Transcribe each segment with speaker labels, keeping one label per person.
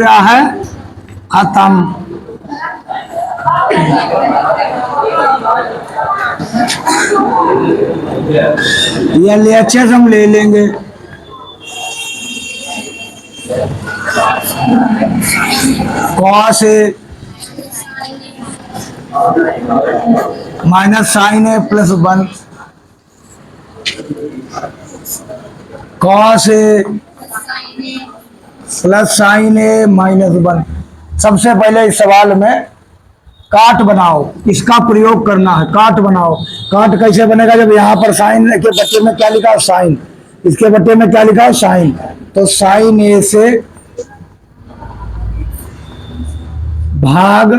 Speaker 1: क्या है? खत्म। ये ले अच्छे से हम ले लेंगे। Cos A minus sign A plus 1, cos A plus sign A minus 1। सबसे पहले इस सवाल में काट बनाओ, इसका प्रयोग करना है। काट बनाओ। काट कैसे बनेगा? जब यहाँ पर साइन के बट्टे में क्या लिखा है? साइन। इसके बट्टे में क्या लिखा है? साइन। तो साइन ए से भाग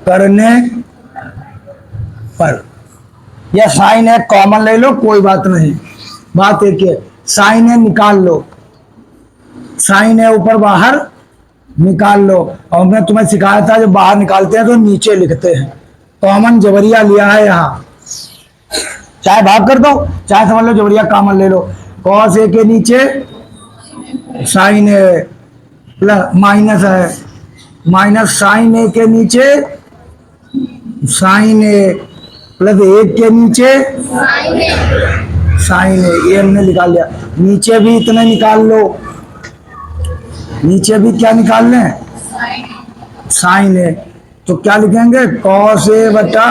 Speaker 1: करने पर, या साइन ए कॉमन ले लो, कोई बात नहीं, बात एक है। साइन ए निकाल लो, साइन ए ऊपर बाहर निकाल लो। और मैं तुम्हें सिखाया था जब बाहर निकालते हैं तो नीचे लिखते हैं। कॉमन जबरिया लिया है यहाँ, चाहे भाग कर दो चाहे समझ लो जबरिया कॉमन ले लो। कॉस ए के नीचे साइन ए प्लस माइनस है, माइनस साइन ए के नीचे साइन ए प्लस एक के नीचे साइन ए। ये हमने निकाल लिया। नीचे भी इतने निकाल लो, नीचे भी क्या निकाल लें? साइन ए। तो क्या लिखेंगे? कॉस ए बटा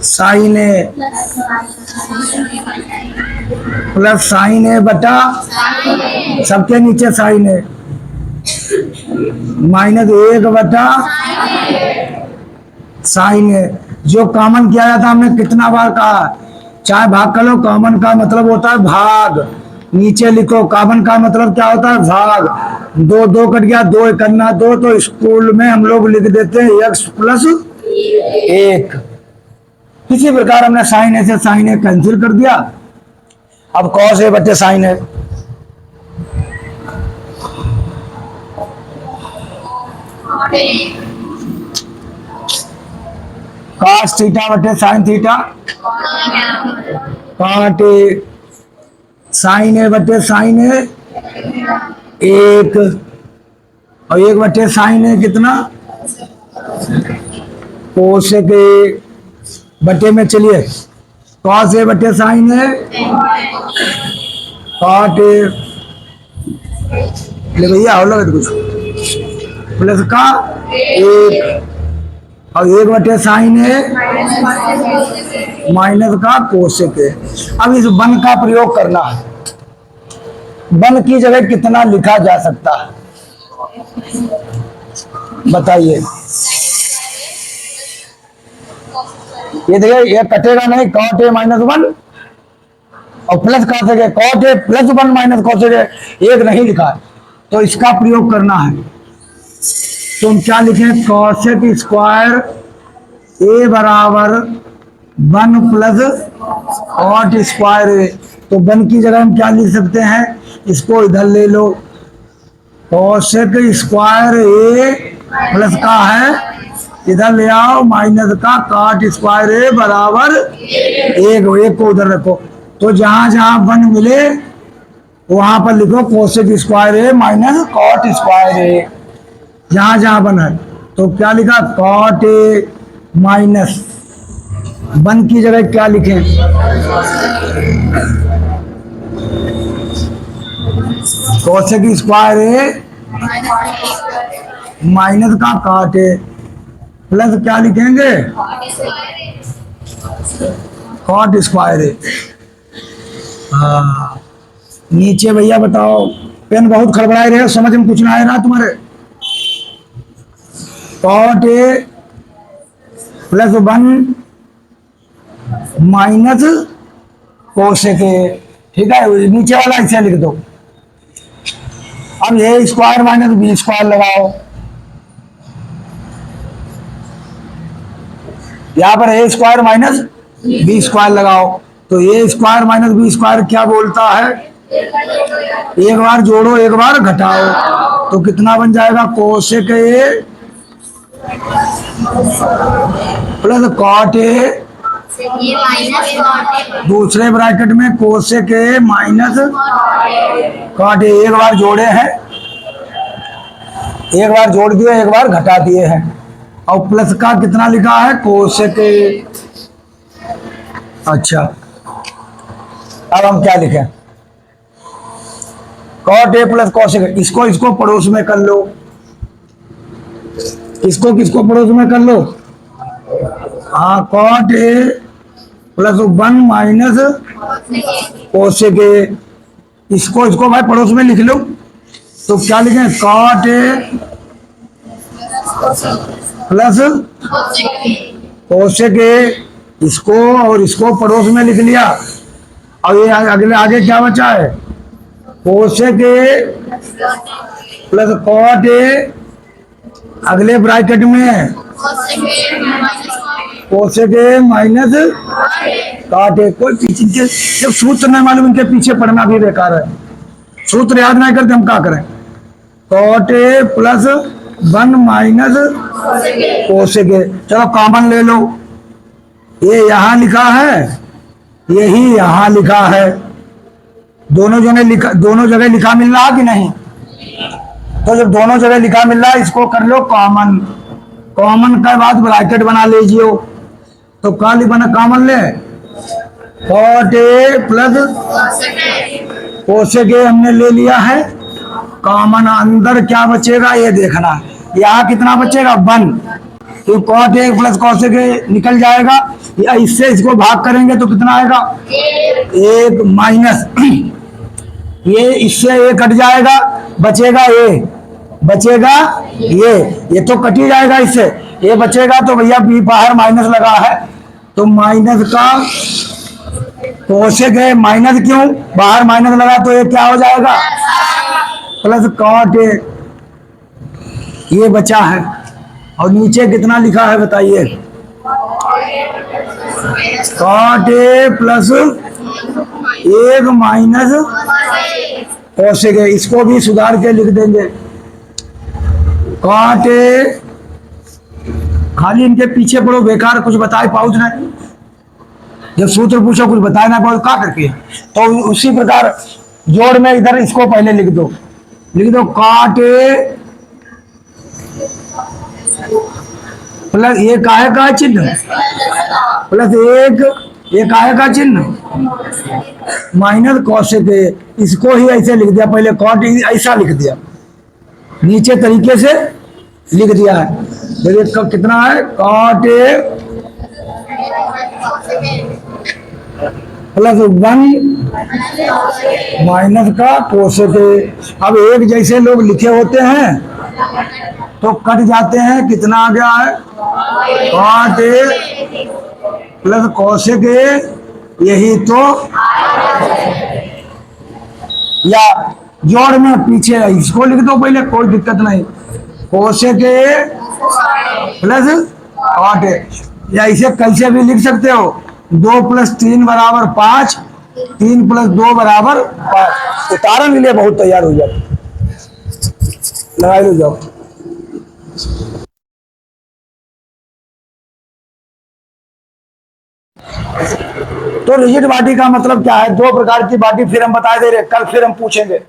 Speaker 1: साइन ए प्लस साइन ए बटा सबके नीचे साइन ए माइनस 1 बटा साइन ए। जो कॉमन किया जाता हमने कितना बार कहा? चाहे भाग कर लो, कॉमन का मतलब होता है भाग। नीचे लिखो, कॉमन का मतलब क्या होता है? भाग। दो दो कट गया, 2 करना 2, तो स्कूल में हम लोग लिख देते हैं x प्लस 1। इसी प्रकार हमने साइन ए से साइन ए कैंसिल कर दिया। अब कॉस ए बटे साइन ए, कॉस थीटा बटे sine theta, cot A sine A बटे साइन ए 1, और 1 बटे साइन ए कितना? कोसेक ए बटे में, चलिए कॉस ए बटे साइन ए, कॉट ए ले भैया हो लगे कुछ प्लस का 1, और 1 बटे साइन ए माइनस का कोसेक ए। अब इस वन का प्रयोग करना है। वन की जगह कितना लिखा जा सकता है बताइए? ये देखिए, ये कटेगा नहीं। कॉट ए माइनस 1 और plus cosec A, cot A plus 1 minus cosec A, एक नहीं लिखा है, तो इसका प्रयोग करना है। तो हम क्या लिखें? कॉसेक स्क्वायर ए बराबर 1 प्लस कॉट स्क्वायर ए। तो 1 की जगह हम क्या लिख सकते हैं? इसको इधर ले लो, कॉसेक स्क्वायर ए प्लस का है, इधर ले आओ माइनस का कॉट स्क्वायर ए बराबर 1 को उधर रखो। तो जहां जहां 1 मिले वहां पर लिखो कॉसेक स्क्वायर ए माइनस कॉट स्क्वायर ए, जहां जहां 1 है। तो क्या लिखा? कॉट ए माइनस 1 की जगह क्या लिखें? कॉसेक स्क्वायर ए माइनस का कॉट ए प्लस क्या लिखेंगे? कॉट स्क्वायर ए। हाँ, नीचे भैया बताओ, पेन बहुत खड़बड़ाए रहे, समझ में कुछ ना आए ना तुम्हारे? Cot A plus 1 minus cosec A, ठीक है? नीचे वाला ऐसे लिख दो। अब A square minus B square लगाओ, यहाँ पर A square minus B square लगाओ। तो A square minus B square क्या बोलता है? एक बार जोड़ो एक बार घटाओ, तो कितना बन जाएगा? Cosec A plus cot A
Speaker 2: ये माइनस कॉट
Speaker 1: दूसरे ब्रैकेट में cosec A minus cot A. एक बार जोड़े हैं, एक बार जोड़ दिए, एक बार घटा दिए हैं। और प्लस का कितना लिखा है, कोसेक ए। अच्छा, अब हम क्या लिखें, cot A plus cosec A. इसको इसको पड़ोस में कर लो, इसको किसको पड़ोस में कर लो, हाँ, cot A plus 1 minus cosec A. इसको इसको भाई पड़ोस में लिख लो, तो क्या लिखें, cot A plus cosec A. इसको और इसको पड़ोस में लिख लिया। और ये अगले आगे क्या बचा है, cosec A plus cot A. अगले ब्रैकेट में cosec A minus cot A. कोई पीछे जब सूत्र नहीं मालूम, इनके पीछे पढ़ना भी बेकार है। सूत्र याद नहीं करते हम क्या करें, cot A plus 1 minus cosec A. चलो कॉमन ले लो, ये यहां लिखा है, यही यहां लिखा है। दोनों जगह लिखा मिल रहा कि नहीं, तो जब दोनों जगह लिखा मिल रहा है, इसको कर लो कॉमन। कॉमन के बाद ब्रैकेट बना लीजिए। तो क्या बना कॉमन ले, cot A plus cosec A हमने ले लिया है कॉमन। अंदर क्या बचेगा ये देखना, यहाँ कितना बचेगा 1, तो cot A plus cosec A निकल जाएगा। या इससे इसको भाग करेंगे तो कितना आएगा, 1 माइनस, ये इससे ए कट जाएगा, बचेगा ए, बचेगा ये तो कट ही जाएगा इससे, ये बचेगा। तो भैया बी बाहर माइनस लगा है, तो माइनस का कोसेक ए, माइनस क्यों, बाहर माइनस लगा तो ये क्या हो जाएगा, प्लस कॉट ए। ये बचा है। और नीचे कितना लिखा है बताइए, cot A plus 1 minus cosec A. इसको भी सुधार के लिख देंगे, कॉट ए। खाली इनके पीछे पड़ो, बेकार कुछ बताए पाउच नहीं, जब सूत्र पूछो कुछ बताए ना पाउच क्या करके। तो उसी प्रकार जोड़ में इधर इसको पहले लिख दो, कॉट ए प्लस ये काहे का चिन्ह प्लस 1, ये काहे का चिन्ह माइनस कोसेक ए। इसको ही ऐसे लिख दिया, पहले कॉट ऐसा लिख दिया, नीचे तरीके से लिख दिया है। देखिए कितना है, कॉट ए प्लस 1 माइनस का कोसेक ए। अब एक जैसे लोग लिखे होते हैं तो कट जाते हैं, कितना आ गया है, cot A plus cosec A. यही तो, या जोड़ में पीछे इसको लिख दो पहले, कोई दिक्कत नहीं, cosec A plus cot A. या इसे कैसे भी लिख सकते हो, 2 + 3 = 5, 3 + 2 = 5। उतारण के लिए बहुत तैयार हो जाओ, लगा लो जाओ। तो रिजिड बॉडी का मतलब क्या है, 2 प्रकार की बॉडी फिर हम बता दे रहे, कल फिर हम पूछेंगे।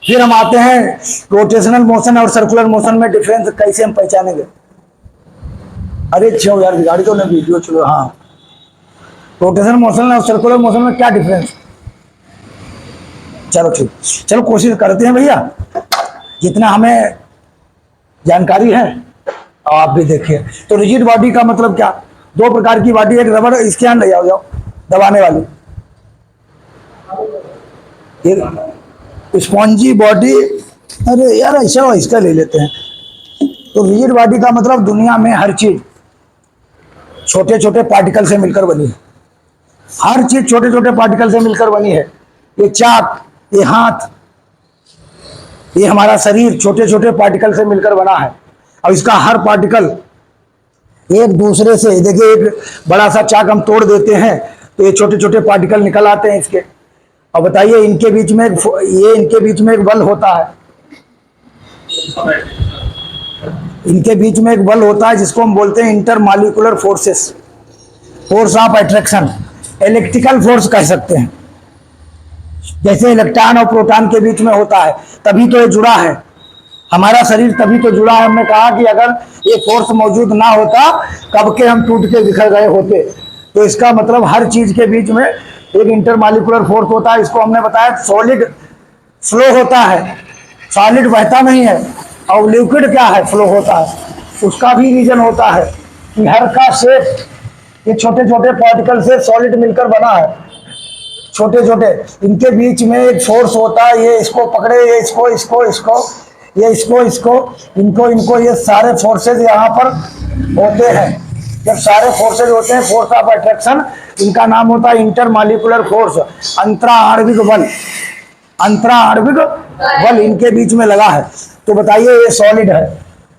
Speaker 1: फिर हम आते हैं रोटेशनल मोशन और सर्कुलर मोशन में डिफरेंस कैसे हम पहचानेंगे। अरे छो यार, गाड़ी तो नहीं, वीडियो चलो। हाँ, रोटेशनल मोशन और सर्कुलर मोशन में क्या डिफरेंस, चलो ठीक, चलो कोशिश करते हैं भैया, जितना हमें जानकारी है और आप भी देखिए। तो रिजिड बॉडी का मतलब क्या, 2 प्रकार की बॉडी, एक रबड़, इसके यहाँ ले जाओ दबाने वाली, स्पॉन्जी बॉडी। अरे यार ऐसा हो, इसका ले लेते हैं। तो रिजिड बॉडी का मतलब दुनिया में हर चीज छोटे छोटे पार्टिकल से मिलकर बनी है, हर चीज छोटे छोटे पार्टिकल से मिलकर बनी है। ये चाक, ये हाथ, ये हमारा शरीर छोटे छोटे पार्टिकल से मिलकर बना है। और इसका हर पार्टिकल एक दूसरे से, देखिए एक बड़ा सा चाक हम तोड़ देते हैं तो ये छोटे छोटे पार्टिकल निकल आते हैं इसके। और बताइए इनके बीच में इनके बीच में एक बल होता है, इनके बीच में एक बल होता है जिसको हम बोलते हैं intermolecular forces, force of attraction, electrical force कह सकते हैं। जैसे इलेक्ट्रॉन और प्रोटॉन के बीच में होता है, तभी तो ये जुड़ा है। हमारा शरीर तभी तो जुड़ा है। हमने कहा कि अगर ये फोर्स मौजूद ना होता कब के हम टूट के बिखर गए होते। तो इसका मतलब हर चीज के बीच में एक इंटरमॉलिक्यूलर फोर्स होता है। इसको हमने बताया सॉलिड फ्लो होता है, सॉलिड बहता नहीं है। और लिक्विड क्या है, फ्लो होता है। उसका भी रीजन होता है कि हर का शेप ये छोटे छोटे पार्टिकल से सॉलिड मिलकर बना है, छोटे छोटे। इनके बीच में एक फोर्स होता है, ये इसको पकड़े, ये इसको इसको इसको, ये इसको इसको, इनको इनको, ये सारे फोर्सेज यहाँ पर होते हैं। जब सारे फोर्सेज होते हैं, फोर्स ऑफ अट्रैक्शन, इनका नाम होता है इंटरमॉलिक्यूलर फोर्स, अंतराआण्विक बल। अंतराआण्विक बल इनके बीच में लगा है। तो बताइए ये सॉलिड है।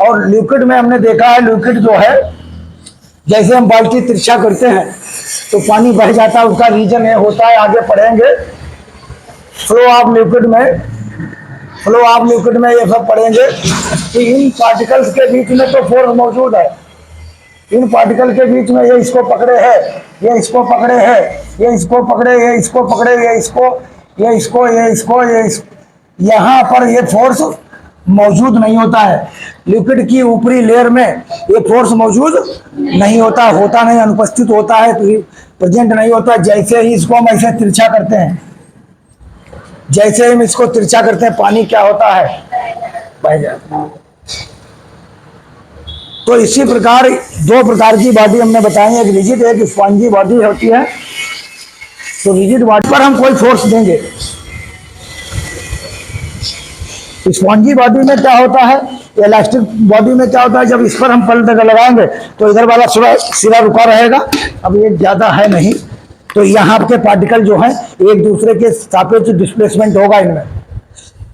Speaker 1: और लिक्विड में हमने देखा है, लिक्विड जो है जैसे हम बाल्टी तिरछा करते हैं तो पानी बह जाता है, उसका रीजन ये होता है, आगे पढ़ेंगे फ्लो ऑफ लिक्विड में, फ्लो ऑफ लिक्विड में ये सब पढ़ेंगे कि इन पार्टिकल्स के बीच में तो फोर्स मौजूद है। इन पार्टिकल के बीच में ये इसको पकड़े है, ये इसको पकड़े है, ये इसको पकड़े, ये इसको पकड़े, ये इसको, ये इसको, ये इसको, यहाँ पर ये फोर्स मौजूद नहीं होता है। लिक्विड की ऊपरी लेयर में ये फोर्स मौजूद नहीं होता, होता नहीं, अनुपस्थित होता है, प्रेजेंट नहीं होता। जैसे ही इसको हम ऐसे तिरछा करते हैं, जैसे हम इसको तिरछा करते हैं, पानी क्या होता है, बह जाता है। तो इसी प्रकार दो प्रकार की बॉडी हमने बताई, एक रिजिड एक स्पॉन्जी बॉडी होती है। तो रिजिड बॉडी पर हम कोई फोर्स देंगे। स्पॉन्जी बॉडी में क्या होता है, इलास्टिक बॉडी में क्या होता है, जब इस पर हम पलट कर लगाएंगे तो इधर वाला सिरा रुका रहेगा। अब ये ज्यादा है नहीं, तो यहाँ के पार्टिकल जो है एक दूसरे के सापेक्ष डिस्प्लेसमेंट होगा इनमें।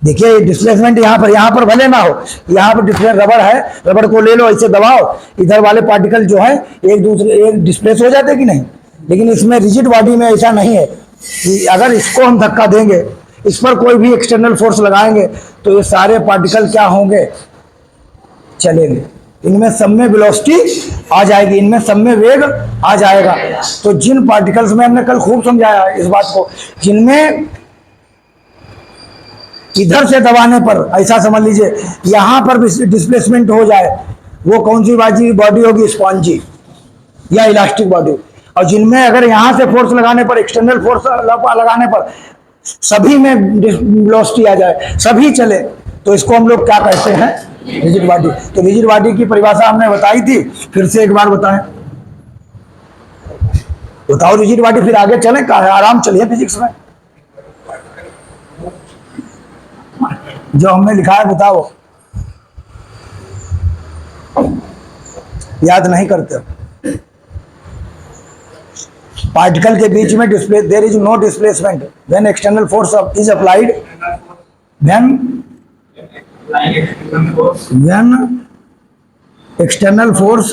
Speaker 1: देखिए डिस्प्लेसमेंट यहाँ पर भले ना हो, यहाँ पर डिस्प्लेस रबड़ है, रबड़ को ले लो ऐसे दबाओ, इधर वाले पार्टिकल जो है एक दूसरे एक डिस्प्लेस हो जाते कि नहीं। लेकिन इसमें रिजिड बॉडी में ऐसा नहीं है कि अगर इसको हम धक्का देंगे, इस पर कोई भी एक्सटर्नल फोर्स लगाएंगे तो ये सारे पार्टिकल क्या होंगे, चलेंगे। इनमें सब में वेलोसिटी आ जाएगी, इनमें सब में वेग आ जाएगा। तो जिन पार्टिकल्स में हमने कल खूब समझाया इस बात को, जिनमें इधर से दबाने पर ऐसा समझ लीजिए यहाँ पर डिस्प्लेसमेंट हो जाए, वो कौन सी बॉडी होगी, स्पॉन्जी या इलास्टिक बॉडी। और जिनमें अगर यहाँ से फोर्स लगाने पर, एक्सटर्नल फोर्स लगाने पर सभी में वेलोसिटी आ जाए, सभी चले, तो इसको हम लोग क्या कहते हैं, रिजिड बॉडी। तो रिजिड बॉडी की परिभाषा हमने बताई थी, फिर से एक बार बताएं। बताओ रिजिड बॉडी, फिर आगे चले, आराम चलिए फिजिक्स में। जो हमने लिखा है बताओ, याद नहीं करते। पार्टिकल के बीच में there is no displacement when external force is applied, when external force,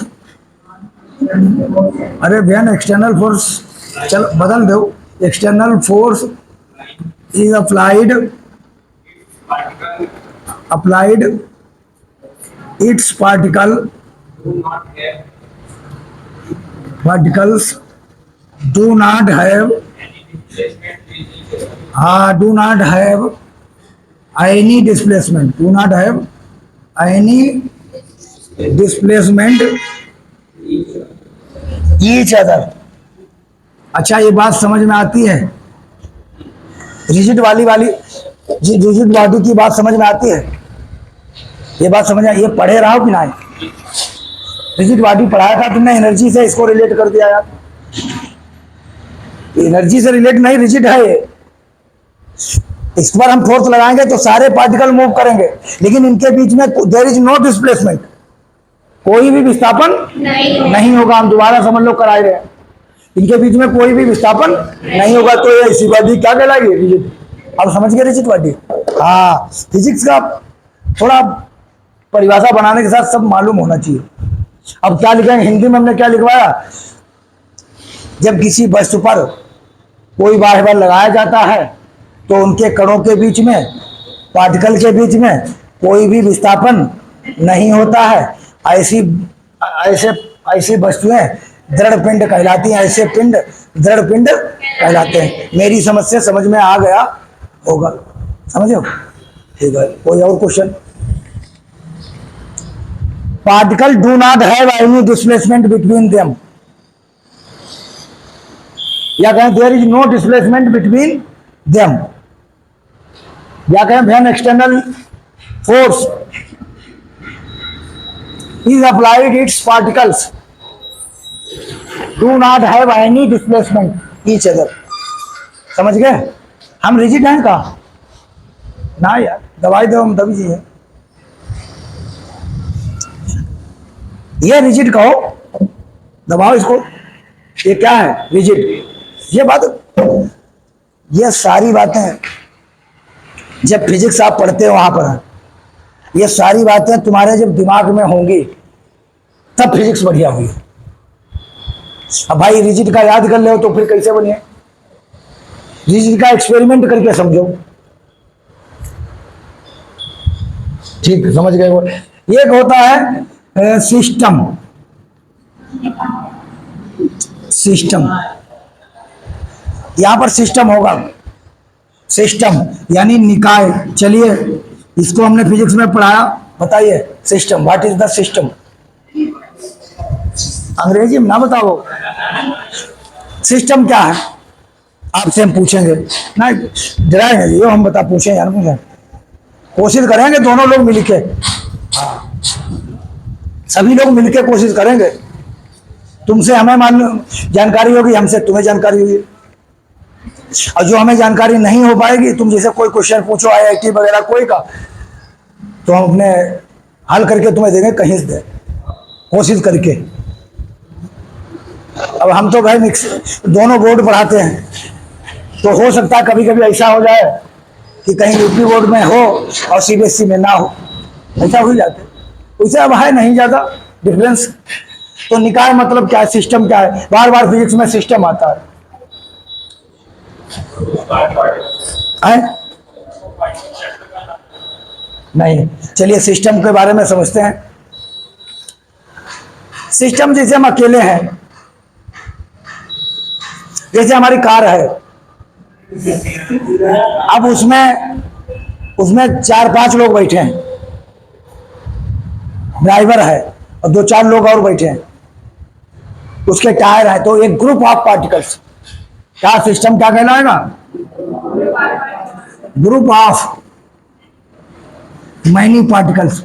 Speaker 1: अरे व्हेन एक्सटर्नल फोर्स, चलो बदल दो, external force is applied its particles do not have any displacement, each other। अच्छा ये बात समझ में आती है, रिजिड रिजिड बॉडी की बात समझ में आती है, ये बात समझ में, ये पढ़े रहा हो कि नहीं। रिजिड बॉडी पढ़ाया था तुमने, एनर्जी से इसको रिलेट कर दिया यार। एनर्जी से रिलेट नहीं, रिजिड है ये। इस पर हम फोर्स लगाएंगे तो सारे पार्टिकल मूव करेंगे, लेकिन इनके बीच में देयर इज नो डिस्प्लेसमेंट, कोई भी विस्थापन नहीं होगा। हम दोबारा समझ लो, कराए रहे हैं, इनके बीच में कोई भी विस्थापन नहीं होगा। तो ये ऐसी बॉडी क्या कहलाएगी, रिजिड। अब समझ गए रिजिड बॉडी। हाँ, फिजिक्स का थोड़ा परिभाषा बनाने के साथ सब मालूम होना चाहिए। अब क्या लिखेंगे, हिंदी में हमने क्या लिखवाया, जब किसी वस्तु पर कोई बाह्य बल लगाया जाता है तो उनके कणों के बीच में, पार्टिकल के बीच में कोई भी विस्थापन नहीं होता है। ऐसी ऐसे ऐसी वस्तुएं दृढ़ पिंड कहलाती हैं, ऐसे पिंड दृढ़ पिंड कहलाते हैं। मेरी समझ से समझ में आ गया होगा, समझे हो? ठीक है, कोई और question? Particle do not have any displacement between them, या कहें there is no displacement between them, या कहें when external force is applied, its particles do not have any displacement each other। समझ गए? हम रिजिड हैं का ना यार, दवाई दो हम तभी चाहिए। ये रिजिड कहो, दबाओ इसको। ये क्या है? रिजिड। ये बात, ये सारी बातें जब फिजिक्स आप पढ़ते हो वहां पर, ये सारी बातें तुम्हारे जब दिमाग में होंगी तब फिजिक्स बढ़िया हुई। अब भाई रिजिड का याद कर ले तो फिर कैसे बनिए? रिजिड का एक्सपेरिमेंट करके समझो। ठीक, समझ गए? वो एक होता है सिस्टम, सिस्टम यहां पर सिस्टम होगा, सिस्टम यानी निकाय। चलिए इसको हमने फिजिक्स में पढ़ाया, बताइए system, what is the system? अंग्रेजी में ना बताओ, सिस्टम क्या है आपसे हम पूछेंगे ना, डराएंगे जी हम बता पूछें यार, मुझे कोशिश करेंगे दोनों लोग मिलके, सभी लोग मिलके कोशिश करेंगे। तुमसे हमें मालूम जानकारी होगी, हमसे तुम्हें जानकारी होगी, और जो हमें जानकारी नहीं हो पाएगी, तुम जैसे कोई क्वेश्चन पूछो IIT वगैरह कोई का, तो हम अपने हल करके तुम्हें देंगे कहीं से, कोशिश करके। अब हम तो भाई मिक्स दोनों बोर्ड पढ़ाते हैं, तो हो सकता है कभी कभी ऐसा हो जाए कि कहीं यूपी बोर्ड में हो और CBSE में ना हो, ऐसा हो जाते। वैसे अब है नहीं ज़्यादा डिफरेंस। तो निकाय मतलब क्या है, सिस्टम क्या है? बार बार फिजिक्स में सिस्टम आता है। नहीं, चलिए सिस्टम के बारे में समझते हैं। सिस्टम जैसे हम अकेले हैं, जैसे हमारी कार है, अब उसमें 4-5 लोग बैठे हैं, ड्राइवर है और 2-4 लोग और बैठे हैं, उसके टायर है, तो एक ग्रुप ऑफ पार्टिकल्स, क्या सिस्टम क्या कहलाएगा? Group of many particles.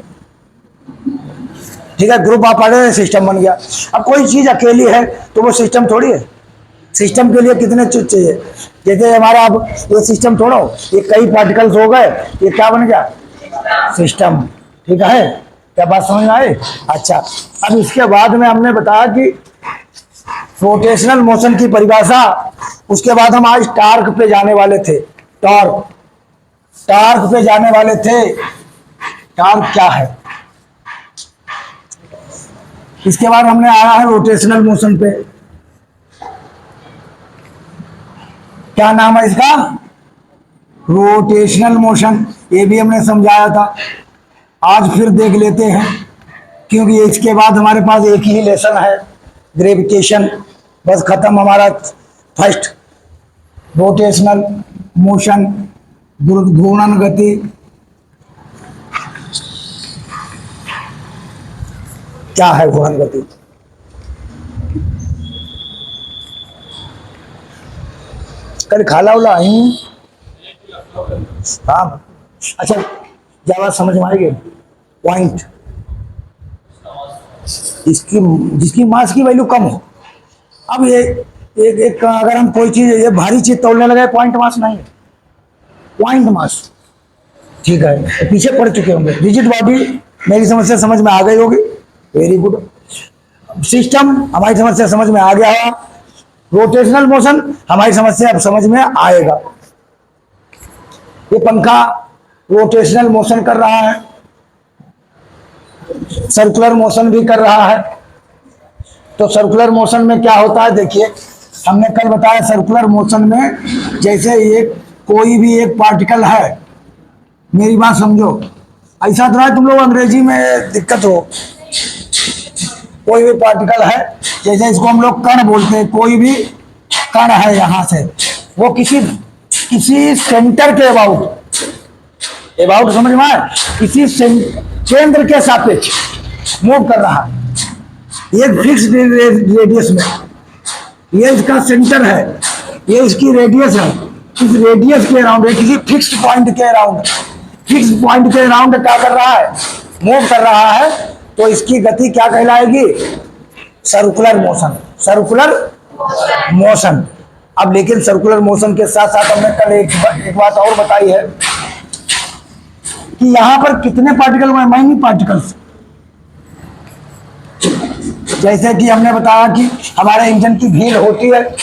Speaker 1: ठीक है, ग्रुप ऑफ पार्टिकल सिस्टम बन गया। अब कोई चीज अकेली है तो वो सिस्टम थोड़ी है। सिस्टम के लिए कितने चीज चाहिए? जैसे हमारा अब ये सिस्टम छोड़ो, ये कई पार्टिकल्स हो गए, ये क्या बन गया? सिस्टम। ठीक है, क्या बात समझ में आई? अच्छा, अब इसके बाद में हमने बताया कि रोटेशनल मोशन की परिभाषा, उसके बाद हम आज टार्क पे जाने वाले थे। टार्क पे जाने वाले थे। टार्क क्या है? इसके बाद हमने आया है रोटेशनल मोशन पे। क्या नाम है इसका? Rotational motion. ये भी हमने समझाया था, आज फिर देख लेते हैं, क्योंकि इसके बाद हमारे पास एक ही लेसन है, ग्रेविटेशन। बस खत्म हमारा फर्स्ट रोटेशनल मोशन, घूर्णन गति। क्या है घूर्णन गति? कल खाला उला आई? हाँ, अच्छा, क्या बात समझ में आएगी? पॉइंट, जिसकी मास की वैल्यू कम हो। अब ये एक अगर हम कोई चीज, ये भारी चीज तोड़ने लगे, पॉइंट मास नहीं है, पॉइंट मास। ठीक है, तो पीछे पड़ चुके होंगे। रिजिड बॉडी मेरी समस्या समझ में आ गई होगी, वेरी गुड। सिस्टम हमारी समस्या समझ में आ गया है, रोटेशनल मोशन हमारी समस्या अब समझ में आएगा। ये पंखा रोटेशनल मोशन कर रहा है, सर्कुलर मोशन भी कर रहा है। तो सर्कुलर मोशन में क्या होता है? देखिए, हमने कल बताया सर्कुलर मोशन में जैसे एक कोई भी एक पार्टिकल है, मेरी बात समझो, ऐसा तो है तुम लोग अंग्रेजी में दिक्कत हो, कोई भी पार्टिकल है, जैसे इसको हम लोग कण बोलते हैं, कोई भी कण है यहां से, वो किसी किसी सेंटर के अबाउट, अबाउट समझ में आए, किसी केंद्र के सापेक्ष मूव कर रहा है एक फिक्स रेडियस में। ये इसका सेंटर है, ये इसकी रेडियस है, इस रेडियस के अराउंड, किसी फिक्स्ड पॉइंट के अराउंड, फिक्स पॉइंट के अराउंड क्या कर रहा है, मूव कर रहा है, तो इसकी गति क्या कहलाएगी, सर्कुलर मोशन, सर्कुलर मोशन। अब लेकिन सर्कुलर मोशन के साथ साथ हमने कल एक बात और बताई है कि यहां पर कितने पार्टिकल हुए, माइन्यूट पार्टिकल्स। जैसे कि हमने बताया कि हमारे इंजन की व्हील होती है,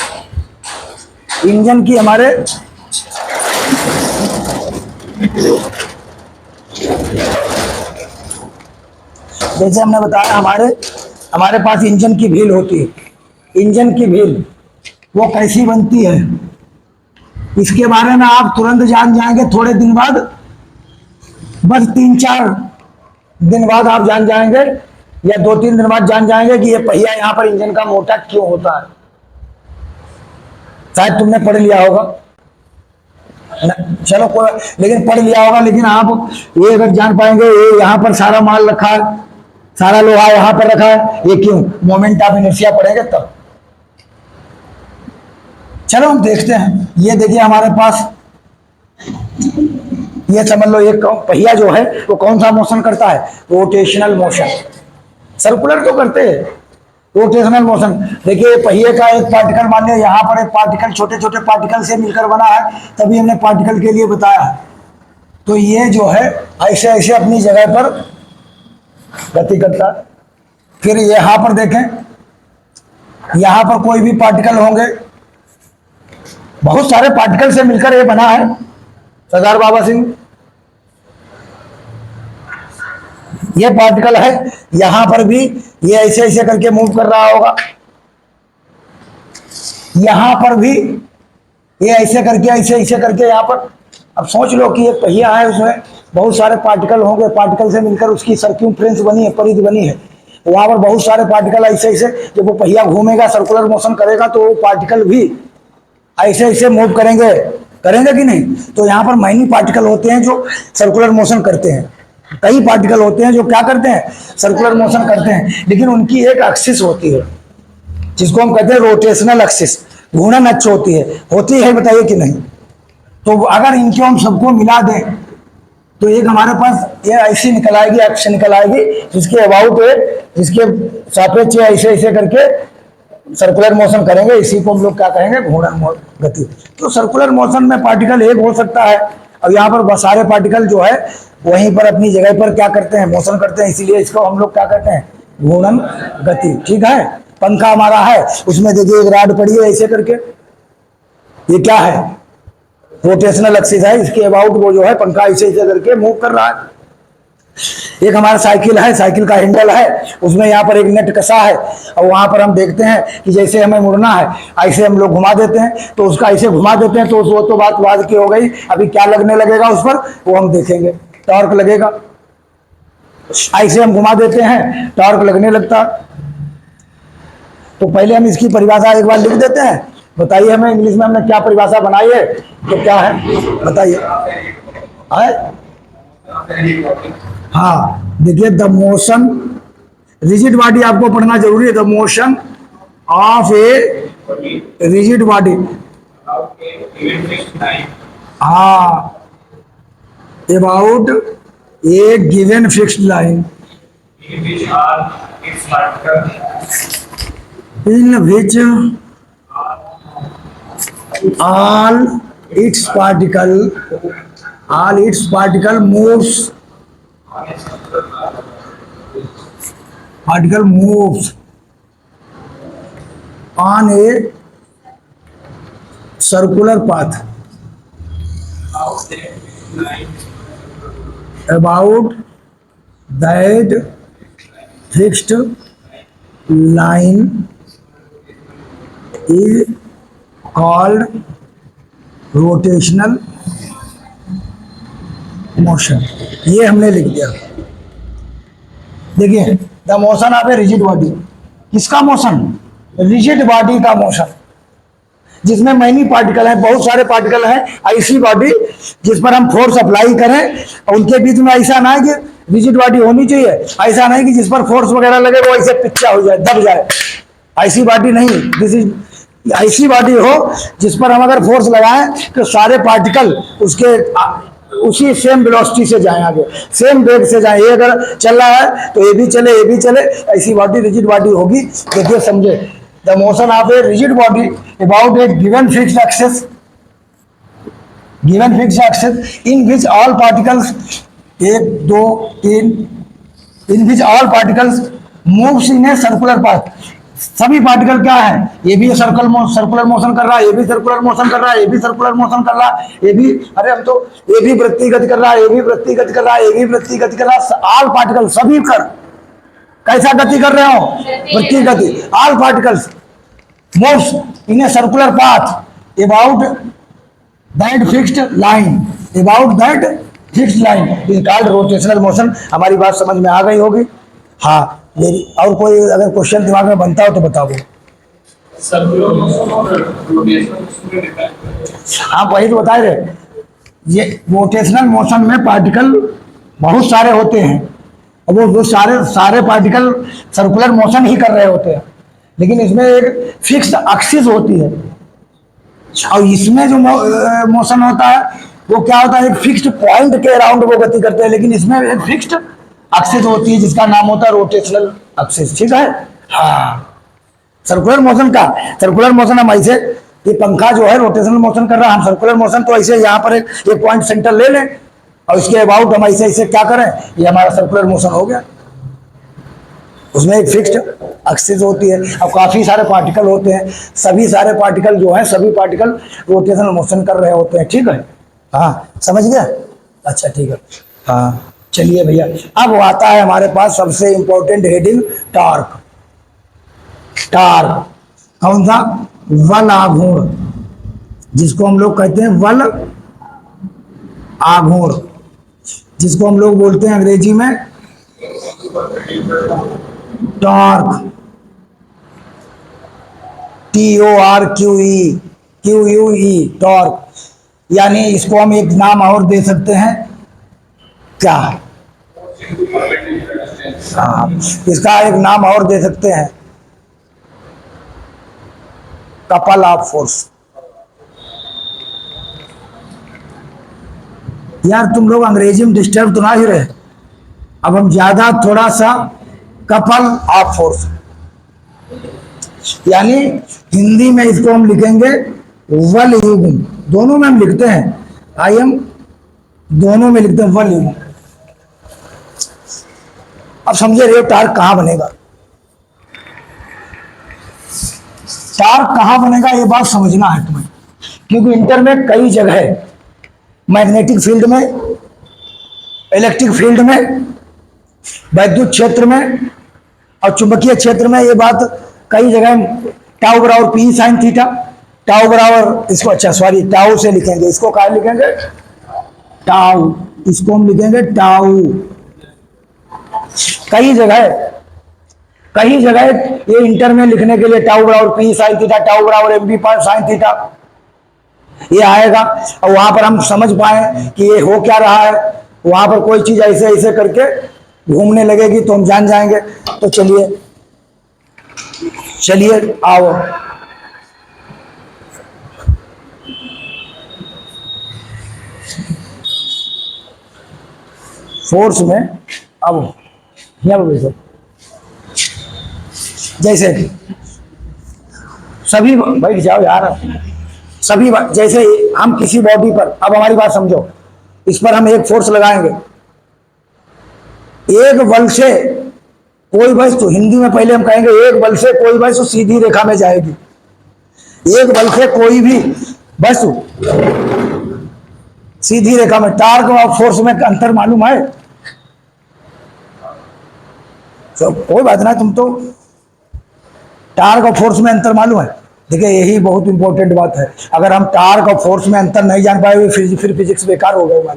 Speaker 1: इंजन की हमारे जैसे हमने बताया हमारे पास इंजन की व्हील होती है, इंजन की व्हील वो कैसी बनती है, इसके बारे में आप तुरंत जान जाएंगे थोड़े दिन बाद, बस 3-4 दिन बाद आप जान जाएंगे, या 2-3 दिन बाद जान जाएंगे कि ये पहिया यहाँ पर इंजन का मोटा क्यों होता है। शायद तुमने पढ़ लिया होगा चलो कोई, लेकिन पढ़ लिया होगा, लेकिन आप ये अगर जान पाएंगे, ये यहाँ पर सारा माल रखा है, सारा लोहा यहाँ पर रखा है, ये क्यों, मोमेंट ऑफ इनर्शिया पढ़ेंगे तब। चलो हम देखते हैं, ये देखिए हमारे पास, ये समझ लो एक पहिया जो है वो कौन सा मोशन करता है, रोटेशनल मोशन। सर्कुलर तो करते हैं, रोटेशनल मोशन। देखिए पहिए का एक पार्टिकल, मान लिया यहाँ पर एक पार्टिकल छोटे छोटे पार्टिकल से मिलकर बना है, तभी हमने पार्टिकल के लिए बताया है। तो ये जो है ऐसे ऐसे अपनी जगह पर गति करता है। फिर यहाँ पर देखें, यहाँ पर कोई भी पार्टिकल होंगे, बहुत सारे पार्टिकल से मिलकर ये बना है सरदार बाबा सिंह। ये पार्टिकल है, यहां पर भी ये ऐसे ऐसे करके मूव कर रहा होगा, यहां पर भी ये ऐसे करके यहां पर। अब सोच लो कि एक पहिया है, उसमें बहुत सारे पार्टिकल होंगे, पार्टिकल से मिलकर उसकी सर्क्यूम्फ्रेंस बनी है, परिधि बनी है, वहां पर बहुत सारे पार्टिकल ऐसे ऐसे, जब वो पहिया घूमेगा, सर्कुलर मोशन करेगा, तो वो पार्टिकल भी ऐसे ऐसे मूव करेंगे कि नहीं। तो यहाँ पर माइन्यूट पार्टिकल होते हैं जो सर्कुलर मोशन करते हैं, कई पार्टिकल होते हैं जो क्या करते हैं, सर्कुलर मोशन करते हैं, लेकिन उनकी एक एक्सिस होती है जिसको हम कहते हैं रोटेशनल एक्सिस, घूर्णन अक्ष होती है बताइए कि नहीं। तो अगर इनको हम सबको मिला दें तो एक हमारे पास ये ऐसी निकल आएगी, अक्ष निकल आएगी, जिसके अबाउट जिसके सापेक्ष ऐसे ऐसे करके सर्कुलर मोशन करेंगे, इसी को हम लोग क्या कहेंगे, घूर्णन गति। तो सर्कुलर मोशन में पार्टिकल एक हो सकता है, और यहाँ पर सारे पार्टिकल जो है वहीं पर अपनी जगह पर क्या करते हैं, मोशन करते हैं, इसीलिए इसको हम लोग क्या कहते हैं, घूर्णन गति। ठीक है, पंखा हमारा है, उसमें देखिए एक रॉड पड़ी है ऐसे करके, ये क्या है, रोटेशनल एक्सिस है, इसके अबाउट वो जो है पंखा ऐसे ऐसे करके मूव कर रहा है। एक हमारा साइकिल है, साइकिल का हैंडल है, उसमें यहाँ पर एक नट कसा है, और वहां पर हम देखते हैं कि जैसे हमें मुड़ना है ऐसे हम लोग घुमा देते हैं, तो उसका ऐसे घुमा देते हैं, तो वो तो बात बाद की हो गई। अभी क्या लगने लगेगा उस पर, वो हम देखेंगे, टॉर्क लगेगा। ऐसे हम घुमा देते हैं, टॉर्क लगने लगता। तो पहले हम इसकी परिभाषा एक बार लिख देते हैं, बताइए हमें इंग्लिश में हमने क्या परिभाषा बनाई है, तो क्या है बताइए। हाँ देखिए, द मोशन, रिजिड बॉडी आपको पढ़ना जरूरी है, the motion of a rigid body. हाँ, about a given fixed line in which all its particle moves on a circular path about that fixed line is called rotational motion। ये हमने लिख दिया। देखिए, the motion of a rigid body, किसका motion? Rigid body का motion, जिसमें many particle है, बहुत सारे पार्टिकल हैं, ऐसी बॉडी जिस पर हम फोर्स अप्लाई करें और उनके बीच में ऐसा ना है कि रिजिड बॉडी होनी चाहिए, ऐसा नहीं कि जिस पर फोर्स वगैरह लगे वो ऐसे पिच्चा हो जाए, दब जाए, ऐसी बॉडी नहीं। दिस इज ऐसी बॉडी हो जिस पर हम अगर फोर्स लगाएं तो सारे पार्टिकल उसके उसी सेम वेलोसिटी से जाएं, आगे सेम वेग से जाएं। ये अगर चल रहा है तो ये भी चले, ये भी चले, ऐसी बॉडी रिजिड बॉडी होगी। देखिए समझे, the motion of a rigid body about a given fixed axis, given fixed axis in which all particles, 1 2 3, in which all particles moves in a circular path. सभी पार्टिकल क्या है? ये भी circular motion कर रहा है, ये भी सर्कुलर मोशन कर रहा है, ये भी सर्कुलर मोशन कर रहा है, ये भी, अरे हम तो ये भी वृत्ति गति कर रहा है, ये भी वृत्ति गति कर रहा है, ये भी वृत्ति गति कर रहा है। ऑल पार्टिकल सभी कर कैसा गति कर रहे हो? वृत्ति गति। All particles moves in a circular path about that fixed line, about that fixed line is called rotational motion. हमारी बात समझ में आ गई होगी? हाँ, मेरी और कोई अगर क्वेश्चन दिमाग में बनता हो तो बताओ। हाँ, वही तो बता रहे, ये रोटेशनल मोशन में पार्टिकल बहुत सारे होते हैं और वो सारे पार्टिकल सर्कुलर मोशन ही कर रहे होते हैं, लेकिन इसमें एक फिक्स्ड एक्सिस होती है और इसमें जो मोशन होता है वो क्या होता है? एक फिक्स्ड पॉइंट के अराउंड वो गति करते हैं, लेकिन इसमें एक फिक्स्ड एक्सिस होती है जिसका नाम होता है रोटेशनल एक्सिस। ठीक है? हाँ, सर्कुलर मोशन हम ऐसे, ये पंखा जो है रोटेशनल मोशन कर रहा है, हम सर्कुलर मोशन तो ऐसे यहाँ पर एक पॉइंट सेंटर ले लें और इसके अबाउट हम ऐसे ऐसे क्या करें, ये हमारा सर्कुलर मोशन हो गया। उसमें एक फिक्स्ड एक्सिस होती है। अब काफ़ी सारे पार्टिकल होते हैं, सभी सारे पार्टिकल जो हैं, सभी पार्टिकल रोटेशनल मोशन कर रहे होते हैं। ठीक है? हाँ, समझ गया? अच्छा, ठीक है। हाँ, चलिए भैया, अब आता है हमारे पास सबसे इंपॉर्टेंट हेडिंग, टॉर्क। टॉर्क कौन सा? बल आघूर्ण, जिसको हम लोग कहते हैं बल आघूर्ण, जिसको हम लोग बोलते हैं अंग्रेजी में टॉर्क, TORQE, टॉर्क। यानी इसको हम एक नाम और दे सकते हैं, क्या? हाँ, इसका एक नाम और दे सकते हैं, कपल ऑफ फोर्स। यार तुम लोग अंग्रेजी में डिस्टर्ब तो ना ही रहे, अब हम ज्यादा थोड़ा सा कपल ऑफ फोर्स, यानी हिंदी में इसको हम लिखेंगे वल युग्म। दोनों में हम लिखते हैं, दोनों में लिखते हैं वल युग्म। अब समझे रहे टार्क कहां बनेगा? टार्क कहां बनेगा ये बात समझना है तुम्हें, क्योंकि इंटर में कई जगह, मैग्नेटिक फील्ड में, इलेक्ट्रिक फील्ड में, वैद्युत क्षेत्र में और चुंबकीय क्षेत्र में ये बात कई जगह, टाउ बराबर पी साइन थीटा, टाउ बराबर इसको, अच्छा सॉरी, टाउ से लिखेंगे, इसको क्या लिखेंगे? टाउ, इसको हम लिखेंगे टाउ। कई जगह ये इंटर में लिखने के लिए टाउ बराबर पी साइन थीटा, टाउ बराबर एम बी पर साइन थीटा ये आएगा, और वहां पर हम समझ पाए कि ये हो क्या रहा है। वहां पर कोई चीज ऐसे ऐसे करके घूमने लगेगी तो हम जान जाएंगे। तो चलिए आओ, फोर्स में अब यहाँ पर जैसे सभी, बैठ जाओ यार, सभी जैसे हम किसी बॉडी पर, अब हमारी बात समझो, इस पर हम एक फोर्स लगाएंगे, एक बल से कोई वस्तु, हिंदी में पहले हम कहेंगे एक बल से कोई वस्तु सीधी रेखा में जाएगी, एक बल से कोई भी वस्तु सीधी रेखा में। टार्क और फोर्स में अंतर मालूम है? तो कोई बात ना, तुम तो टार्क और फोर्स में अंतर मालूम है? देखिए यही बहुत इंपॉर्टेंट बात है, अगर हम टार्क और फोर्स में अंतर नहीं जान पाए फिर फिजिक्स बेकार हो गए।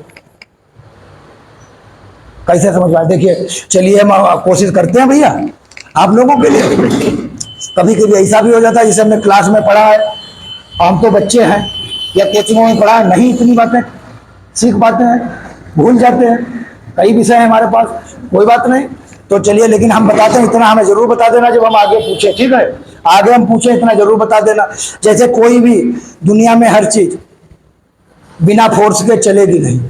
Speaker 1: कैसे समझ पाए? देखिए, चलिए हम कोशिश करते हैं भैया आप लोगों के लिए। कभी कभी ऐसा भी हो जाता है, जैसे हमने क्लास में पढ़ा है, हम तो बच्चे हैं या कोचिंगों में पढ़ा है, नहीं इतनी बातें सीख पाते हैं, भूल जाते हैं, कई विषय हैं हमारे पास, कोई बात नहीं। तो चलिए, लेकिन हम बताते हैं, इतना हमें जरूर बता देना जब हम आगे पूछे, ठीक है? आगे हम पूछे इतना जरूर बता देना। जैसे कोई भी दुनिया में हर चीज बिना फोर्स के चलेगी नहीं।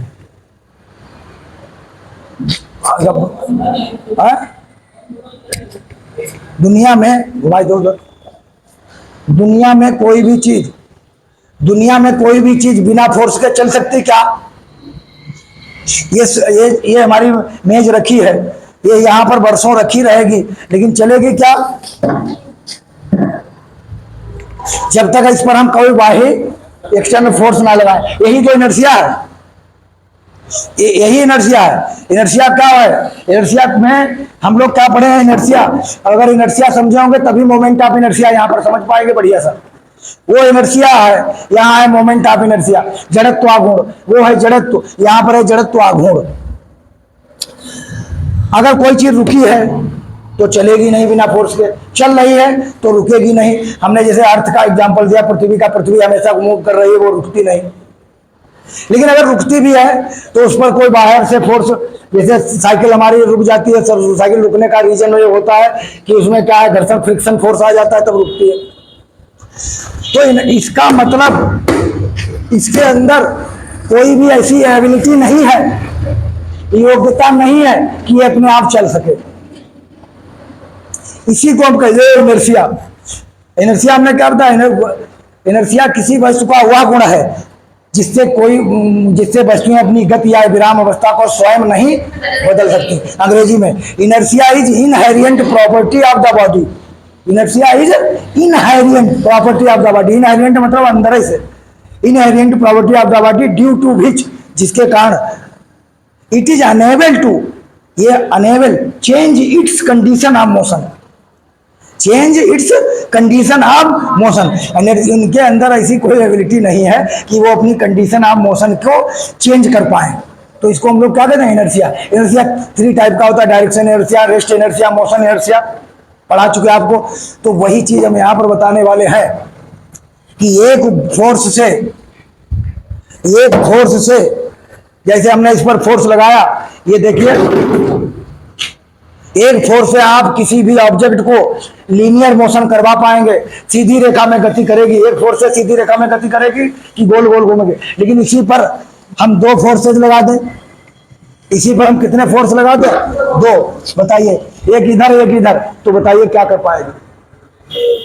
Speaker 1: दुनिया में घुमाई दो उधर। दुनिया में कोई भी चीज बिना फोर्स के चल सकती क्या? ये हमारी मेज रखी है, ये यहाँ पर बरसों रखी रहेगी, लेकिन चलेगी क्या? जब तक इस पर हम कोई बाहरी एक्सटर्नल फोर्स ना लगाए। यही जो इनर्शिया है, यही इनर्शिया है। इनर्शिया क्या है? इनर्शिया में हम लोग क्या पढ़े हैं? इनर्शिया। अगर इनर्शिया समझे होंगे तभी मोमेंट ऑफ इनर्शिया यहाँ पर समझ पाएंगे बढ़िया सर। वो इनर्शिया है, यहाँ है मोमेंट ऑफ इनर्शिया, जड़त्वाघूर्ण। वो है जड़त्व, यहाँ पर है जड़त्वाघूर्ण। अगर कोई चीज रुकी है तो चलेगी नहीं बिना फोर्स के, चल रही है तो रुकेगी नहीं। हमने जैसे अर्थ का एग्जांपल दिया, पृथ्वी का। पृथ्वी हमेशा मूव कर रही है, वो रुकती नहीं। लेकिन अगर रुकती भी है तो उस पर कोई बाहर से फोर्स, जैसे साइकिल हमारी रुक जाती है, साइकिल रुकने का रीजन ये होता है कि उसमें क्या है, घर्षण फ्रिक्शन फोर्स आ जाता है, तब रुकती है। तो इसका मतलब इसके अंदर कोई भी ऐसी एबिलिटी नहीं है, योग्यता नहीं है कि ये अपने आप चल सके। इसी को हम कहते हैं इनर्शिया। इनर्शिया हमने क्या बताया? इनर्शिया किसी वस्तु का वह गुण है जिससे वस्तुएं अपनी गति या विराम अवस्था को स्वयं नहीं बदल सकती। अंग्रेजी में inertia is inherent property of the body. Inertia is inherent property of the body. Inherent मतलब अंदर से, inherent property of the body due to which, जिसके कारण इट इज अनेबल टू, ये unable change its condition of motion, change its condition of motion. इनके अंदर ऐसी कोई एबिलिटी नहीं है कि वो अपनी कंडीशन ऑफ मोशन को चेंज कर पाए। तो इसको हम लोग क्या कहते हैं? इनर्शिया। इनर्शिया 3 टाइप का होता है, direction inertia, rest inertia, motion inertia, पढ़ा चुके आपको। तो वही चीज हम यहाँ पर बताने वाले हैं कि एक फोर्स से जैसे हमने इस पर फोर्स लगाया, ये देखिए, एक फोर्स से आप किसी भी ऑब्जेक्ट को लीनियर मोशन करवा पाएंगे, सीधी रेखा में गति करेगी। एक फोर्स से सीधी रेखा में गति करेगी कि गोल गोल घूमेंगे। लेकिन इसी पर हम 2 फोर्सेज लगा दें, इसी पर हम कितने फोर्स लगा दें? 2। बताइए, एक इधर एक इधर, तो बताइए क्या कर पाएगी?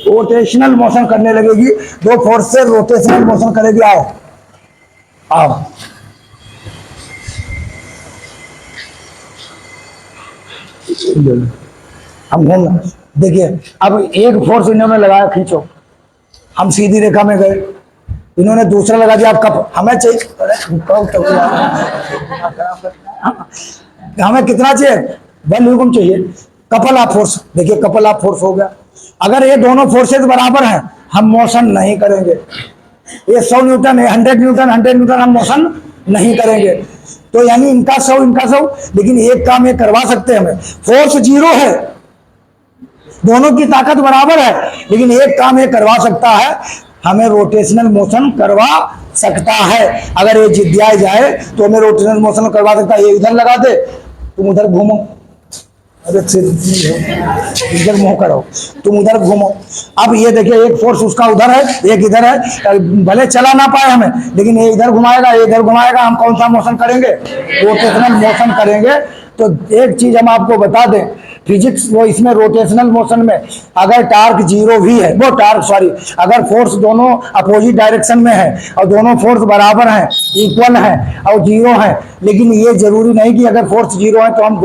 Speaker 1: रोटेशनल मोशन करने लगेगी। 2 फोर्स से रोटेशनल मोशन करेगी। आओ आओ, हम घूमना। देखिए, अब एक फोर्स इन्होंने लगाया, खींचो, हम सीधी रेखा में गए, इन्होंने दूसरा लगा दिया। आप कप हमें चाहिए, हमें कितना चाहिए? 1 न्यूटन चाहिए। कपल ऑफ फोर्स, देखिए कपल ऑफ फोर्स हो गया। अगर ये दोनों फोर्सेज बराबर हैं, हम मोशन नहीं करेंगे। ये 100 न्यूटन है, 100 न्यूटन, हम मोशन नहीं करेंगे। तो यानी इनका 100, लेकिन एक काम ये करवा सकते हैं हमें। फोर्स 0 है, दोनों की ताकत बराबर है, लेकिन एक काम ये करवा सकता है, हमें रोटेशनल मोशन करवा सकता है। अगर ये जिद्दिया जाए तो हमें रोटेशनल मोशन करवा सकता है। ये इधर लगा दे, तुम उधर घूमो, अरे इधर मुंह करो, तुम उधर घूमो। अब ये देखिए, एक फोर्स उसका उधर है, एक इधर है। भले चला ना पाए हमें, लेकिन ये इधर घुमाएगा, ये इधर घुमाएगा, हम कौन सा मोशन करेंगे? रोटेशनल मोशन करेंगे। तो एक चीज हम आपको बता दें, फिजिक्स वो इसमें रोटेशनल मोशन में अगर टार्क 0 भी है, अगर फोर्स दोनों अपोजिट डायरेक्शन में है और दोनों फोर्स बराबर हैं, इक्वल हैं और 0 है, लेकिन ये जरूरी नहीं कि अगर फोर्स 0 है तो हम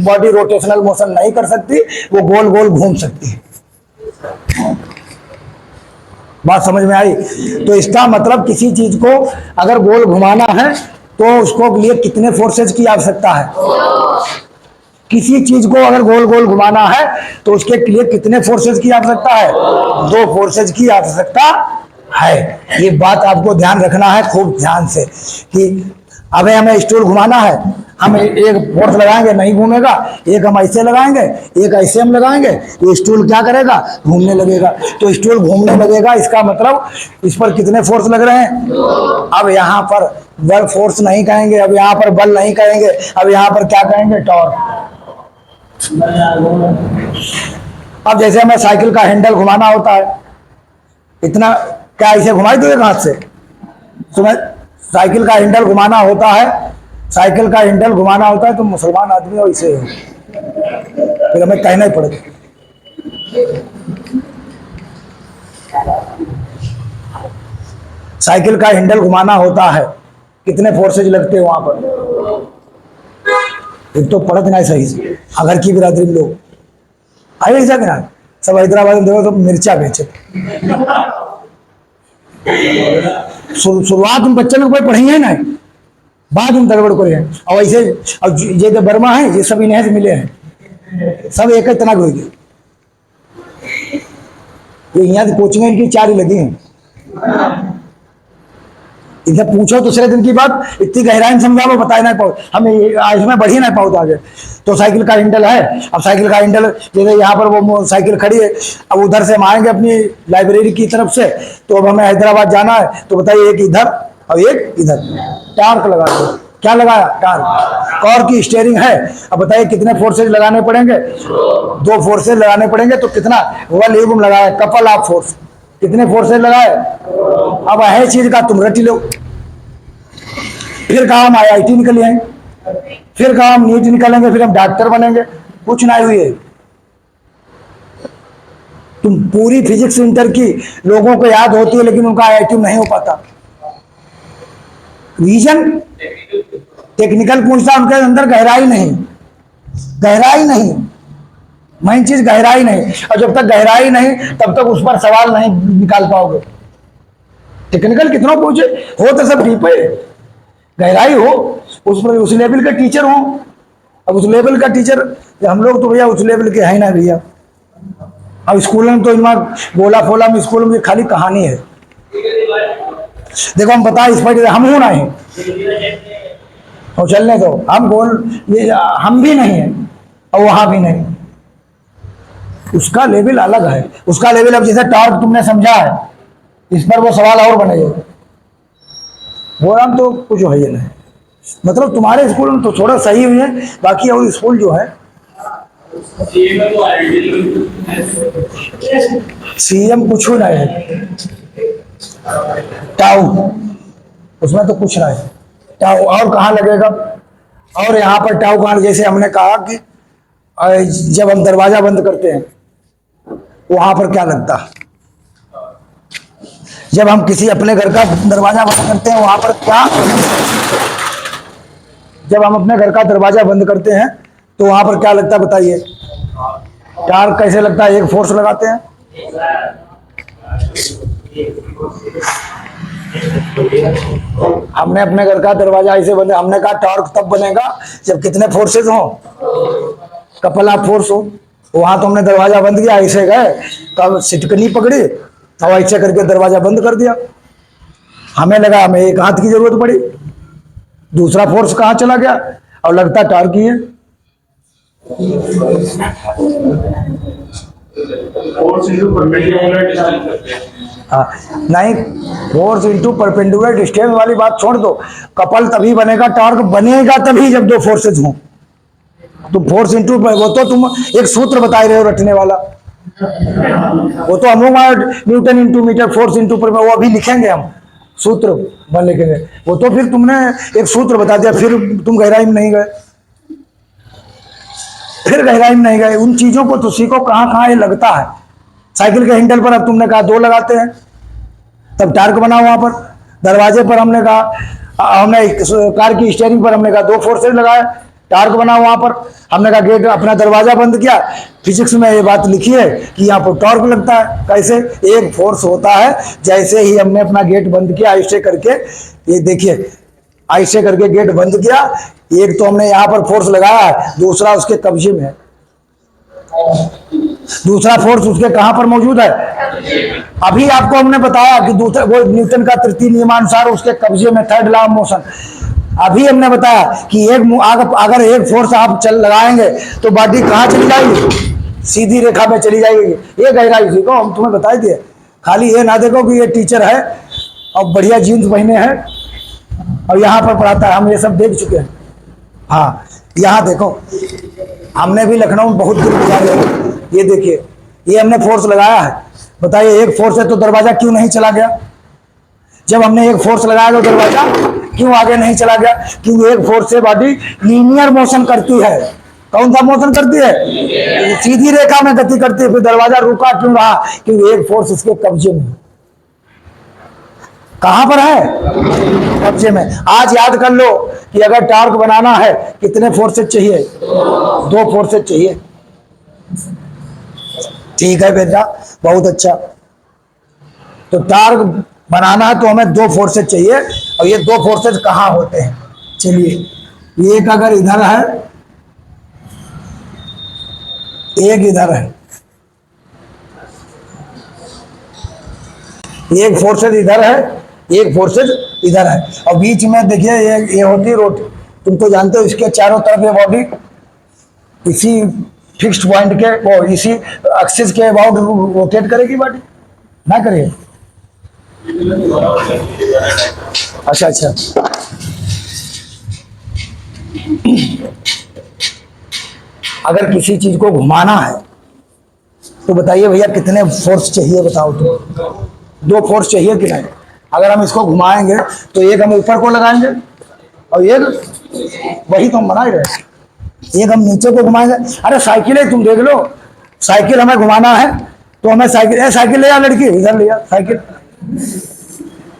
Speaker 1: बॉडी रोटेशनल मोशन नहीं कर सकती, वो गोल गोल घूम सकती है। बात समझ में आई? तो इसका मतलब किसी चीज को अगर गोल घुमाना है तो उसको लिए कितने फोर्सेज की आवश्यकता है? किसी चीज को अगर गोल गोल घुमाना है तो उसके लिए कितने फोर्सेज की आवश्यकता है? 2 फोर्सेज की आवश्यकता है। ये बात आपको ध्यान रखना है खूब ध्यान से कि अबे हमें स्टूल घुमाना है, हम एक फोर्स लगाएंगे नहीं घूमेगा, एक हम ऐसे लगाएंगे, एक ऐसे हम लगाएंगे, तो स्टूल क्या करेगा, घूमने लगेगा। तो स्टूल घूमने लगेगा, इसका मतलब इस पर कितने फोर्स लग रहे हैं। अब यहाँ पर बल फोर्स नहीं कहेंगे, अब यहाँ पर बल नहीं कहेंगे, अब यहाँ पर क्या कहेंगे, टॉर्क। अब जैसे हमें साइकिल का हैंडल घुमाना होता है, इतना क्या ऐसे घुमाई दो एक हाथ से, तुम्हें साइकिल का हैंडल घुमाना होता है, साइकिल का हैंडल घुमाना होता है तो मुसलमान आदमी हो इसे हो, फिर हमें कहना ही पड़ेगा। साइकिल का हैंडल घुमाना होता है, कितने फोर्सेज लगते हैं वहां पर, एक तो पढ़त नहीं सही से। अगर की बिरादरी में लोग आए ऐसा कि ना, सब हैदराबाद में देखो तो मिर्चा बेचे। शुरुआत में बच्चे लोग पढ़ेंगे ना, बाद में गड़बड़ करे हैं। और ऐसे अब ये जो बर्मा है, ये सब इन्हें से मिले हैं, सब एक इतना हो गए। ये यहाँ की कोचिंग इनकी 4 ही लगी हैं। इधर पूछो दूसरे दिन की बात, इतनी गहराई में समझाओ, बता नहीं पाओ, हमें आज में बढ़ी नहीं पाओ आगे। तो साइकिल का हैंडल है, अब साइकिल का हैंडल जैसे यहाँ पर वो साइकिल खड़ी है, अब उधर से हम आएंगे अपनी लाइब्रेरी की तरफ से, तो अब हमें हैदराबाद जाना है, तो बताइए एक इधर और एक इधर, टार्क लगा दो। क्या लगाया, टार्क। कार की स्टीयरिंग है, अब बताइए कितने फोर्सेज लगाने पड़ेंगे, 2 फोर्सेज लगाने पड़ेंगे। तो कितना हुआ, लेगुम लगाया, कपल ऑफ फोर्स, कितने फोर्सेज लगाए। अब है चीज का तुम रट लो। फिर कहा हम IIT निकल आए, फिर कहा हम नीट निकलेंगे, फिर हम डॉक्टर बनेंगे, कुछ नहीं हुई है। तुम पूरी फिजिक्स इंटर की लोगों को याद होती है, लेकिन उनका IIT नहीं हो पाता। रीजन टेक्निकल पूछता, उनके अंदर गहराई नहीं, गहराई नहीं, मेन चीज गहराई नहीं। और जब तक गहराई नहीं, तब तक उस पर सवाल नहीं निकाल पाओगे। टेक्निकल कितना पूछे, हो तो सब डीप है, गहराई हो उस पर, उस लेवल का टीचर हो। अब उस लेवल का टीचर, हम लोग तो भैया उस लेवल के है ना भैया। अब स्कूल में तो इनमें गोला फोला में, स्कूल में खाली कहानी है। देखो हम बता इस पर हम हो नहीं, और चलने दो, हम बोल ये हम भी नहीं है और वहां भी नहीं, उसका लेवल अलग है, उसका लेवल। अब जैसे टॉर्क तुमने समझा है, इस पर वो सवाल और बनेगा, वो हम तो कुछ है नहीं। मतलब तुम्हारे स्कूल में तो थोड़ा सही हुई है, बाकी और स्कूल जो है CM कुछ नहीं है, टाउ उसमें तो कुछ नहीं, टाउ और कहाँ लगेगा। और यहाँ पर टाउ कहाँ, जैसे हमने कहा कि जब हम दरवाजा बंद करते हैं वहां पर क्या लगता, जब हम किसी अपने घर का दरवाजा बंद करते हैं वहां पर क्या, जब हम अपने घर का दरवाजा बंद करते हैं तो वहां पर क्या लगता है बताइए। टार्क कैसे लगता है, एक फोर्स लगाते हैं। हमने अपने घर का दरवाजा ऐसे बंद, हमने कहा टॉर्क तब बनेगा जब कितने फोर्सेज हो, कपल ऑफ फोर्स हो। वहां तो हमने दरवाजा बंद किया, ऐसे गए तब सिटकनी पकड़ी और ऐसे करके दरवाजा बंद कर दिया। हमें लगा हमें एक हाथ की जरूरत पड़ी, दूसरा फोर्स कहाँ चला गया, और लगता टॉर्क ही है। हाँ नहीं, फोर्स इंटू परपेंडिकुलर डिस्टेंस वाली बात छोड़ दो, कपल तभी बनेगा, टॉर्क बनेगा तभी जब 2 फोर्सेज हों। तो फोर्स इंटू, वो तो तुम एक सूत्र बता रहे हो रटने वाला, वो तो हम लोग newton into metre, force into पर, वो अभी लिखेंगे हम सूत्र बन लिखेंगे। वो तो फिर तुमने एक सूत्र बता दिया, फिर तुम गहराई में नहीं गए, फिर गहराई में नहीं गए। उन चीजों को तो सीखो कहाँ कहाँ ये लगता है। साइकिल के हैंडल पर अब तुमने कहा 2 लगाते हैं, तब टार्क बना वहां पर। दरवाजे पर हमने कहा, हमने कार की स्टीयरिंग पर हमने कहा 2 फोर्सेज लगाए, टार्क बना वहां पर। हमने कहा गेट अपना दरवाजा बंद किया, फिजिक्स में ये बात लिखी है कि यहाँ पर टॉर्क लगता है। कैसे, एक फोर्स होता है, जैसे ही हमने अपना गेट बंद किया ऐसे करके, ये देखिए ऐसे करके गेट बंद किया, एक तो हमने यहाँ पर फोर्स लगाया, दूसरा उसके कब्जे में है, दूसरा फोर्स उसके कहां पर मौजूद है। अभी आपको हमने बताया कि दूसरा वो न्यूटन का तृतीय नियमानुसार उसके कब्जे में, 3rd लॉ ऑफ मोशन। अभी हमने बताया कि अगर एक फोर्स आप लगाएंगे तो बॉडी कहाँ चली जाएगी, सीधी रेखा में चली जाएगी। ये गहराई सीखो, हम तुम्हें बता दिए। खाली ये ना देखो कि ये टीचर है और बढ़िया जीन्स पहने हैं और यहाँ पर पढ़ाता है, हम ये सब देख चुके हैं। हाँ, यहाँ देखो, हमने भी लखनऊ में बहुत दिन गुजारे। ये देखिए, ये हमने फोर्स लगाया है। बताइए, एक फोर्स है तो दरवाजा क्यों नहीं चला गया? जब हमने एक फोर्स लगाया तो दरवाजा क्यों आगे नहीं चला गया? क्योंकि एक फोर्स से बॉडी लीनियर मोशन करती है। कौन सा मोशन करती है? सीधी रेखा में गति करती है। फिर दरवाजा रुका क्यों रहा? क्योंकि एक फोर्स इसके कब्जे में। कहां पर है? कब्जे में। आज याद कर लो कि अगर टॉर्क बनाना है कितने फोर्सेज चाहिए? 2 फोर्सेज चाहिए। ठीक है बेटा, बहुत अच्छा। तो टॉर्क बनाना है तो हमें 2 फोर्सेज चाहिए। और ये 2 फोर्सेज कहाँ होते हैं? चलिए, एक अगर इधर है, एक इधर है, एक फोर्सेज इधर है, एक फोर्सेज इधर है, और बीच में देखिए ये होती रोट। तुम तो जानते हो इसके चारों तरफ ये बॉडी इसी फिक्स्ड पॉइंट के वो इसी एक्सिस के अबाउट रोटेट करेगी बॉडी, ना करेगी? अच्छा अच्छा। अगर किसी चीज को घुमाना है तो बताइए भैया कितने फोर्स चाहिए? बताओ तो। 2 फोर्स चाहिए कि नहीं? अगर हम इसको घुमाएंगे तो एक हम ऊपर को लगाएंगे और एक, वही तो हम बना ही रहे, एक हम नीचे को घुमाएंगे। अरे साइकिल है, तुम देख लो, साइकिल हमें घुमाना है तो हमें साइकिल ले आ लड़की, इधर ले आ साइकिल,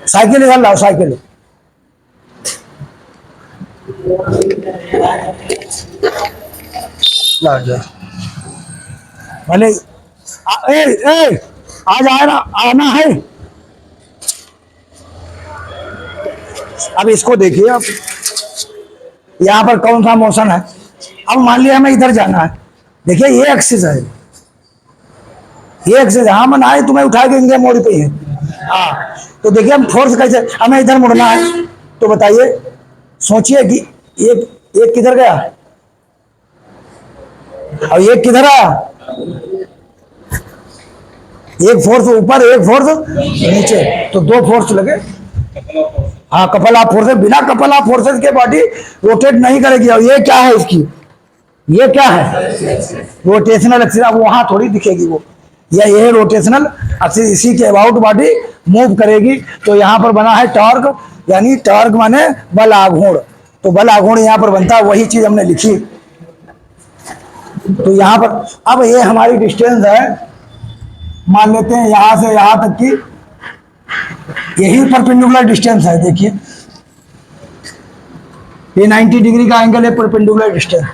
Speaker 1: साइकिल इधर लाओ, साइकिल ला जा भले। आज आना है। अब इसको देखिए, अब यहां पर कौन सा मोशन है? अब मान लिया हमें इधर जाना है, देखिए ये एक्सिस है, ये एक्सिस है। हाँ, मन आए तुम्हें उठा के इंडिया मोड़ पे है। हाँ, तो देखिए हम फोर्स कैसे, हमें इधर मुड़ना है तो बताइए, सोचिए कि एक किधर गया और एक किधर आया? एक फोर्स ऊपर, एक फोर्स नीचे, तो 2 फोर्स लगे। हाँ, कपल ऑफ फोर्सेस। बिना कपल ऑफ फोर्सेस के बॉडी रोटेट नहीं करेगी। और ये क्या है इसकी? ये क्या है? Rotational axis. अब वहां थोड़ी दिखेगी वो, या ये रोटेशनल एक्सिस, इसी के अबाउट बॉडी मूव करेगी। तो यहाँ पर बना है टॉर्क, यानी टॉर्क माने बल आघूर्ण। तो बल आघूर्ण यहाँ पर बनता है, वही चीज हमने लिखी। तो यहाँ पर अब ये हमारी डिस्टेंस है, मान लेते हैं यहां से यहां तक की, यही परपेंडिकुलर डिस्टेंस है। देखिए ये 90 डिग्री का एंगल है, परपेंडिकुलर डिस्टेंस।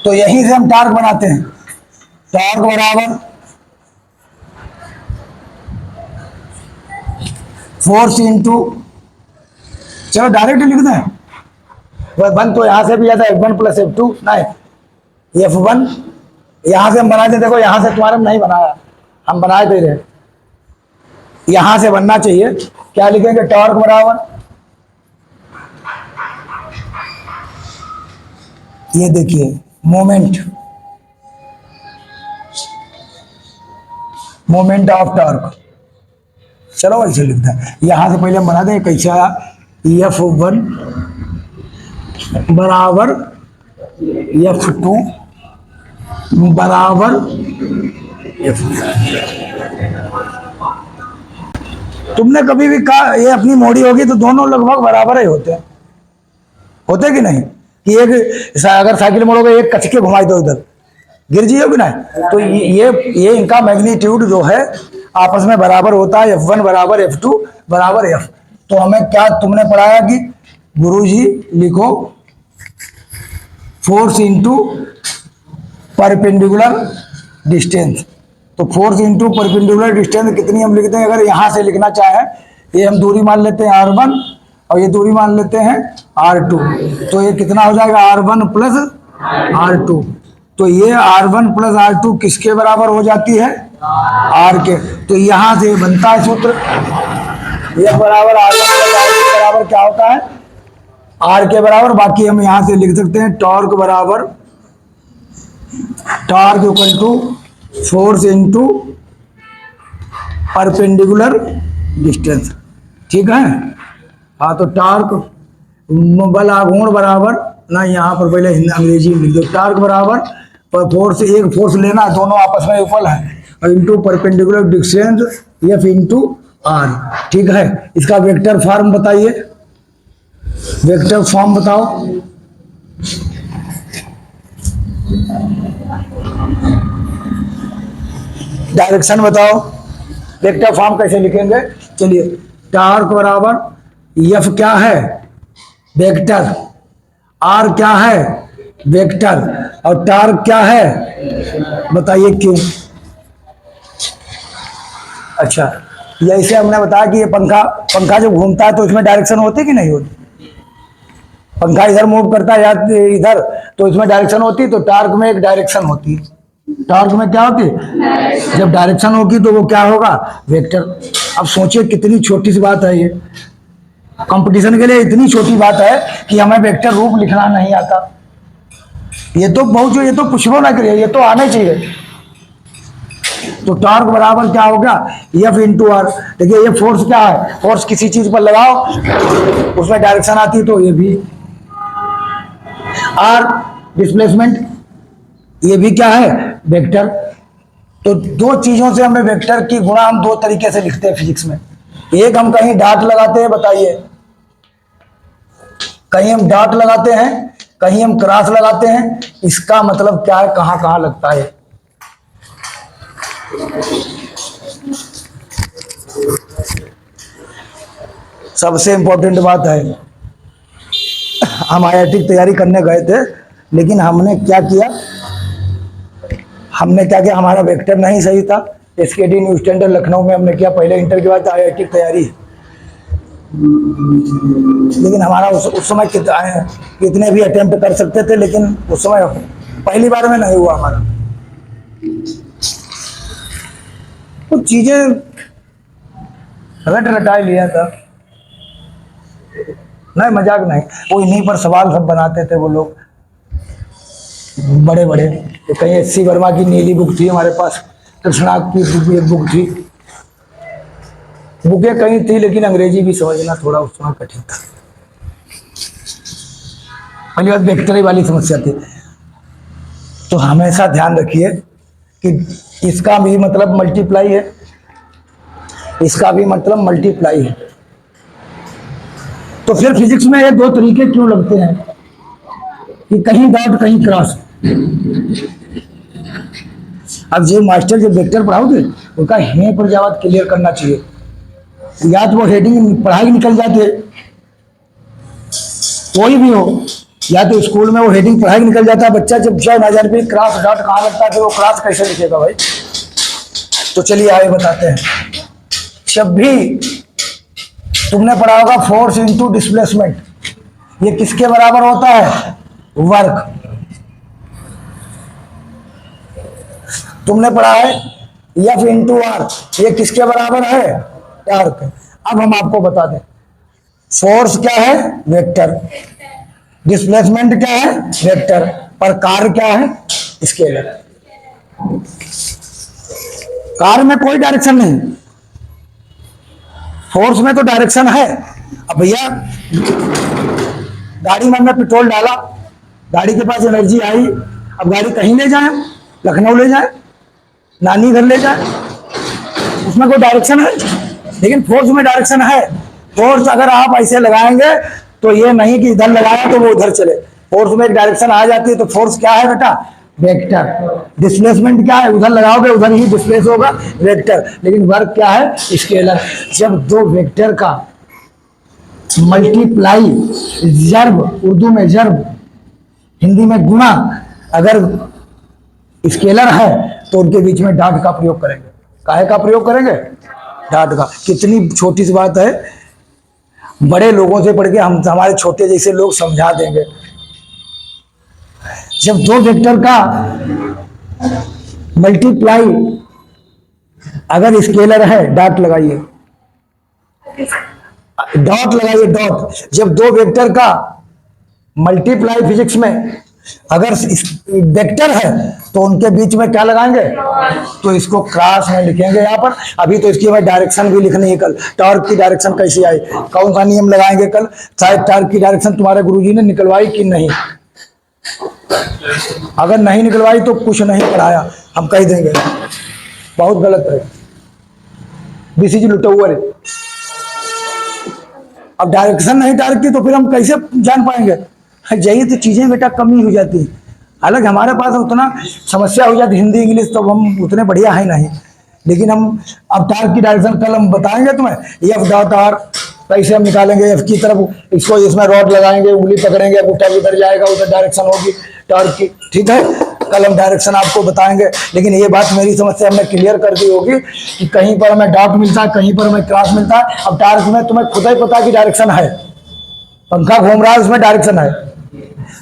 Speaker 1: तो यहीं से हम टॉर्क बनाते हैं। टॉर्क बराबर फोर्स इंटू, चलो डायरेक्ट लिख दें, F1 तो यहां से भी आता है, F1 प्लस F2, नहीं F1 यहां से हम बना दें। देखो यहां से तुम्हारा नहीं बनाया, हम बनाए दे रहे, यहां से बनना चाहिए। क्या लिखेंगे? टॉर्क बराबर, ये देखिए मोमेंट, मोमेंट ऑफ टॉर्क। चलो ऐसे लिखते हैं, यहां से पहले हम बना दें कैसा? F1 बराबर F2 बराबर F। तुमने कभी भी कहा ये अपनी मोड़ी होगी तो दोनों लगभग बराबर ही होते हैं, होते कि नहीं? कि एक अगर साइकिल मोड़ोगे, एक कचके घुमाई दो इधर, गिर जाओगे ना। तो ये इनका मैग्नीट्यूड जो है आपस में बराबर होता है। F1 बराबर F2 बराबर F। तो हमें क्या तुमने पढ़ाया कि गुरुजी लिखो फोर्स इंटू परपेंडिकुलर डिस्टेंस। तो फोर्स इंटू परपेंडिकुलर डिस्टेंस कितनी हम लिखते हैं? अगर यहां से लिखना चाहे, ये हम दूरी मान लेते हैं R1 और ये दूरी मान लेते हैं R2। तो ये कितना हो जाएगा? R1 plus R2। तो ये R1 प्लस R2 किसके बराबर हो जाती है? R के। तो यहां से बनता है सूत्र, ये बराबर R1 प्लस क्या होता है, आर के बराबर। बाकी हम यहां से लिख सकते हैं टॉर्क बराबर torque equal to force into perpendicular distance. ठीक है। हाँ, तो टॉर्क बल आघूर्ण बराबर ना, यहाँ पर पहले अंग्रेजी में लिख दो, टॉर्क बराबर फोर्स, एक फोर्स लेना, दोनों आपस में इक्वल है, और into perpendicular distance F into R. ठीक है। इसका वेक्टर फॉर्म बताइए, वेक्टर फॉर्म बताओ। डायरेक्शन बताओ, वेक्टर फॉर्म कैसे लिखेंगे। चलिए, टॉर्क बराबर एफ क्या है, वेक्टर, आर क्या है, वेक्टर, और टॉर्क क्या है, बताइए क्यों। अच्छा, जैसे हमने बताया कि ये पंखा जब घूमता है तो इसमें डायरेक्शन होती कि नहीं होती। पंखा इधर मूव करता है या इधर, तो इसमें डायरेक्शन होती, तो टॉर्क में एक डायरेक्शन होती है। टॉर्क में क्या होती है, जब डायरेक्शन होगी तो वो क्या होगा, वेक्टर। अब सोचिए कितनी छोटी सी बात है ये, कंपटीशन के लिए इतनी छोटी बात है कि हमें वेक्टर रूप लिखना नहीं आता। ये तो बहुत, ये तो कुछ ना करिए, ये तो आना चाहिए। तो टॉर्क बराबर क्या हो गया, एफ इंटू आर। देखिए ये फोर्स क्या है, फोर्स किसी चीज पर लगाओ उसमें डायरेक्शन आती है, तो ये भी आर डिस्प्लेसमेंट, ये भी क्या है, वेक्टर। तो दो चीजों से हमें वेक्टर की गुणा हम दो तरीके से लिखते हैं फिजिक्स में। एक हम कहीं डॉट लगाते हैं, बताइए, कहीं हम डॉट लगाते हैं, कहीं हम क्रॉस लगाते हैं। इसका मतलब क्या है, कहां कहां लगता है। सबसे इंपॉर्टेंट बात है, हम IIT की तैयारी करने गए थे, लेकिन हमने क्या किया, हमारा वेक्टर नहीं सही था। SKD न्यू स्टैंडर्ड लखनऊ में हमने किया, पहले इंटर के बाद IIT की तैयारी, लेकिन हमारा उस समय कितने भी अटेम्प्ट कर सकते थे, लेकिन उस समय पहली बार में नहीं हुआ हमारा। कुछ चीजें रटा लिया था, नहीं मजाक नहीं, वो इन्हीं पर सवाल सब बनाते थे वो लोग बड़े बड़े। तो कहीं SC वर्मा की नीली बुक थी हमारे पास, कृष्णाक की एक बुक थी, बुकें कहीं थी, लेकिन अंग्रेजी भी समझना थोड़ा उस समय कठिन था। पहली बात वेक्टर वाली समस्या थी। तो हमेशा ध्यान रखिए कि इसका भी मतलब मल्टीप्लाई है, इसका भी मतलब मल्टीप्लाई है। तो फिर फिजिक्स में ये दो तरीके क्यों लगते हैं कि कहीं डॉट कहीं क्रॉस। अब जो मास्टर जो वेक्टर पढ़ाओगे उनका हे पर जवाब क्लियर करना चाहिए, या तो वो हेडिंग पढ़ाई निकल जाते, कोई भी हो, या तो स्कूल में वो हेडिंग पढ़ाई निकल जाता है, बच्चा जब ना जान पे क्रॉस डॉट कहाँ लगता है, फिर वो क्रॉस कैसे लिखेगा भाई। तो चलिए आगे बताते हैं। जब भी तुमने पढ़ा होगा फोर्स इंटू डिस्प्लेसमेंट, ये किसके बराबर होता है, वर्क। तुमने पढ़ा है एफ इंटू आर, ये किसके बराबर है, टॉर्क। अब हम आपको बता दें, फोर्स क्या है, वेक्टर, डिस्प्लेसमेंट क्या है, वेक्टर, पर कार्य क्या है, स्केलर। कार्य में कोई डायरेक्शन नहीं, फोर्स में तो डायरेक्शन है। अब भैया गाड़ी में हमने पेट्रोल डाला, गाड़ी के पास एनर्जी आई, अब गाड़ी कहीं ले जाए, लखनऊ ले जाए, नानी घर ले जाए, उसमें कोई डायरेक्शन है, लेकिन फोर्स में डायरेक्शन है। फोर्स अगर आप ऐसे लगाएंगे तो ये नहीं कि इधर लगाया तो वो उधर चले, फोर्स में एक डायरेक्शन आ जाती है। तो फोर्स क्या है बेटा, वेक्टर। डिस्प्लेसमेंट क्या है, उधर लगाओगे उधर ही डिस्प्लेस होगा, वेक्टर। लेकिन वर्क क्या है, स्केलर। जब दो वेक्टर का मल्टीप्लाई, जर्ब, उर्दू में जर्ब, हिंदी में गुणा, अगर स्केलर है तो उनके बीच में डॉट का प्रयोग करेंगे। काहे का प्रयोग करेंगे, डॉट का। कितनी छोटी सी बात है, बड़े लोगों से पढ़ के हम हमारे छोटे जैसे लोग समझा देंगे। जब दो वेक्टर का मल्टीप्लाई अगर स्केलर है, डॉट लगाइए। डॉट लगाइए, डॉट। जब दो वेक्टर का मल्टीप्लाई फिजिक्स में अगर वेक्टर है तो उनके बीच में क्या लगाएंगे, तो इसको क्रॉस में लिखेंगे यहाँ पर। अभी तो इसकी हमें डायरेक्शन भी लिखनी है कल, टॉर्क की डायरेक्शन कैसी आई, कौन सा नियम लगाएंगे कल, शायद टॉर्क की डायरेक्शन तुम्हारे गुरुजी ने निकलवाई कि नहीं। अगर नहीं निकलवाई तो कुछ नहीं पढ़ाया, हम कह देंगे बहुत गलत है, बीसीजी लुटौर। अब डायरेक्शन नहीं टॉर्क की तो फिर हम कैसे जान पाएंगे। यही तो चीजें बेटा कमी हो जाती है। हालांकि हमारे पास उतना समस्या हो जाती हिंदी इंग्लिश तो हम उतने बढ़िया है नहीं, लेकिन हम अब टॉर्क की डायरेक्शन कल हम बताएंगे तुम्हें। एफ डॉट आर कैसे हम निकालेंगे, एफ की तरफ इसको इसमें रॉड लगाएंगे, उंगली पकड़ेंगे, अंगूठा उधर जाएगा, उधर डायरेक्शन होगी टॉर्क की, ठीक है। कल हम डायरेक्शन आपको बताएंगे, लेकिन ये बात मेरी समझ से हमने क्लियर कर दी होगी कि कहीं पर हमें डॉट मिलता है, कहीं पर हमें क्रॉस मिलता है। अब टॉर्क में तुम्हें खुद ही पता कि डायरेक्शन है, पंखा घूम रहा है उसमें डायरेक्शन है,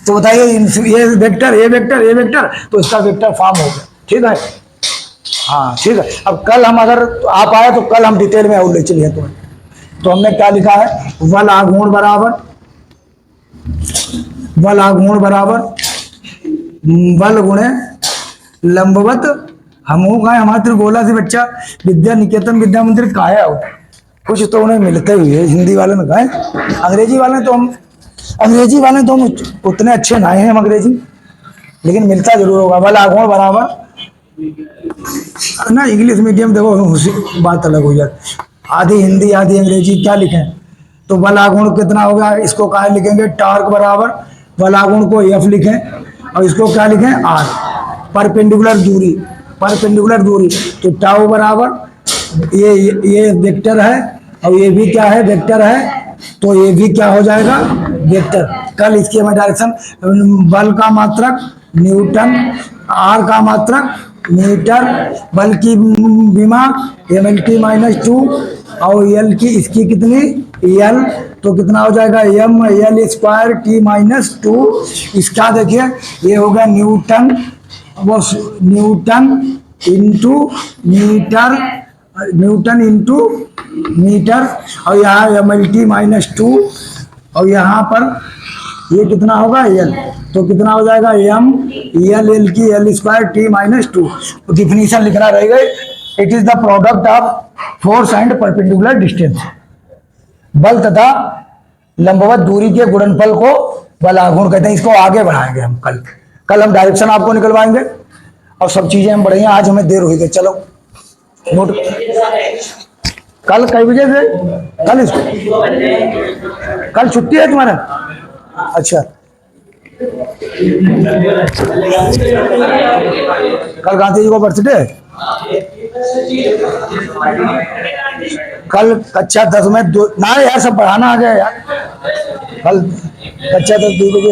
Speaker 1: तो बताइए ये वेक्टर, ये वेक्टर, ये वेक्टर, तो इसका वेक्टर फॉर्म हो गया, ठीक है। हाँ ठीक है। अब कल हम अगर आप आए तो कल हम डिटेल में और ले चलिए तुम्हें। तो हमने क्या लिखा है, वल आघूर्ण बराबर, वल आघूर्ण बराबर बल गुणे लंबवत। हम हो गए हमारे त्रिगोला से बच्चा विद्या निकेतन विद्या मंदिर का है, कुछ तो उन्हें मिलते हुए हिंदी वाले में गए, अंग्रेजी वाले तो हम उतने अच्छे नहीं हैं हम अंग्रेजी, लेकिन मिलता जरूर होगा। बल आघूर्ण बराबर ना, इंग्लिश मीडियम देखो उसी बात अलग हो जाती, आधी हिंदी आधी अंग्रेजी, क्या लिखें। तो बल आघूर्ण कितना होगा, इसको कहा लिखेंगे टॉर्क बराबर, बल आघूर्ण को एफ लिखें और इसको क्या लिखें आर, परपेंडिकुलर दूरी, परपेंडिकुलर दूरी। तो टाउ बराबर ये वेक्टर है और ये भी क्या है, वेक्टर है, तो ये भी क्या हो जाएगा, वेक्टर। कल इसकी हमें डायरेक्शन, बल का मात्रक न्यूटन, आर का मात्रक मीटर, बल की विमा mlt-2 और यल की इसकी कितनी यल, तो कितना हो जाएगा m l स्क्वायर t-2। इसका देखिए ये होगा न्यूटन, वो newton into metre, newton into metre, और यहाँ mlt-2 और यहाँ पर ये कितना होगा यल, तो कितना हो जाएगा m l की l स्क्वायर t-2। डिफिनीशन लिखना रहेगा, it is the product of force and perpendicular distance. बल तथा लंबवत दूरी के गुणनफल को बल आघूर्ण कहते हैं। इसको आगे बढ़ाएंगे हम कल हम डायरेक्शन आपको निकलवाएंगे और सब चीजें हम बढ़ेंगे। आज हमें देर हुई है, चलो नोट। कल कई बजे से, कल इसको कल छुट्टी है तुम्हारा, अच्छा कल गांधी जी को बर्थडे है, कल कक्षा 10 में ना यार सब पढ़ाना आ गया यार, कल कक्षा 10 2 बजे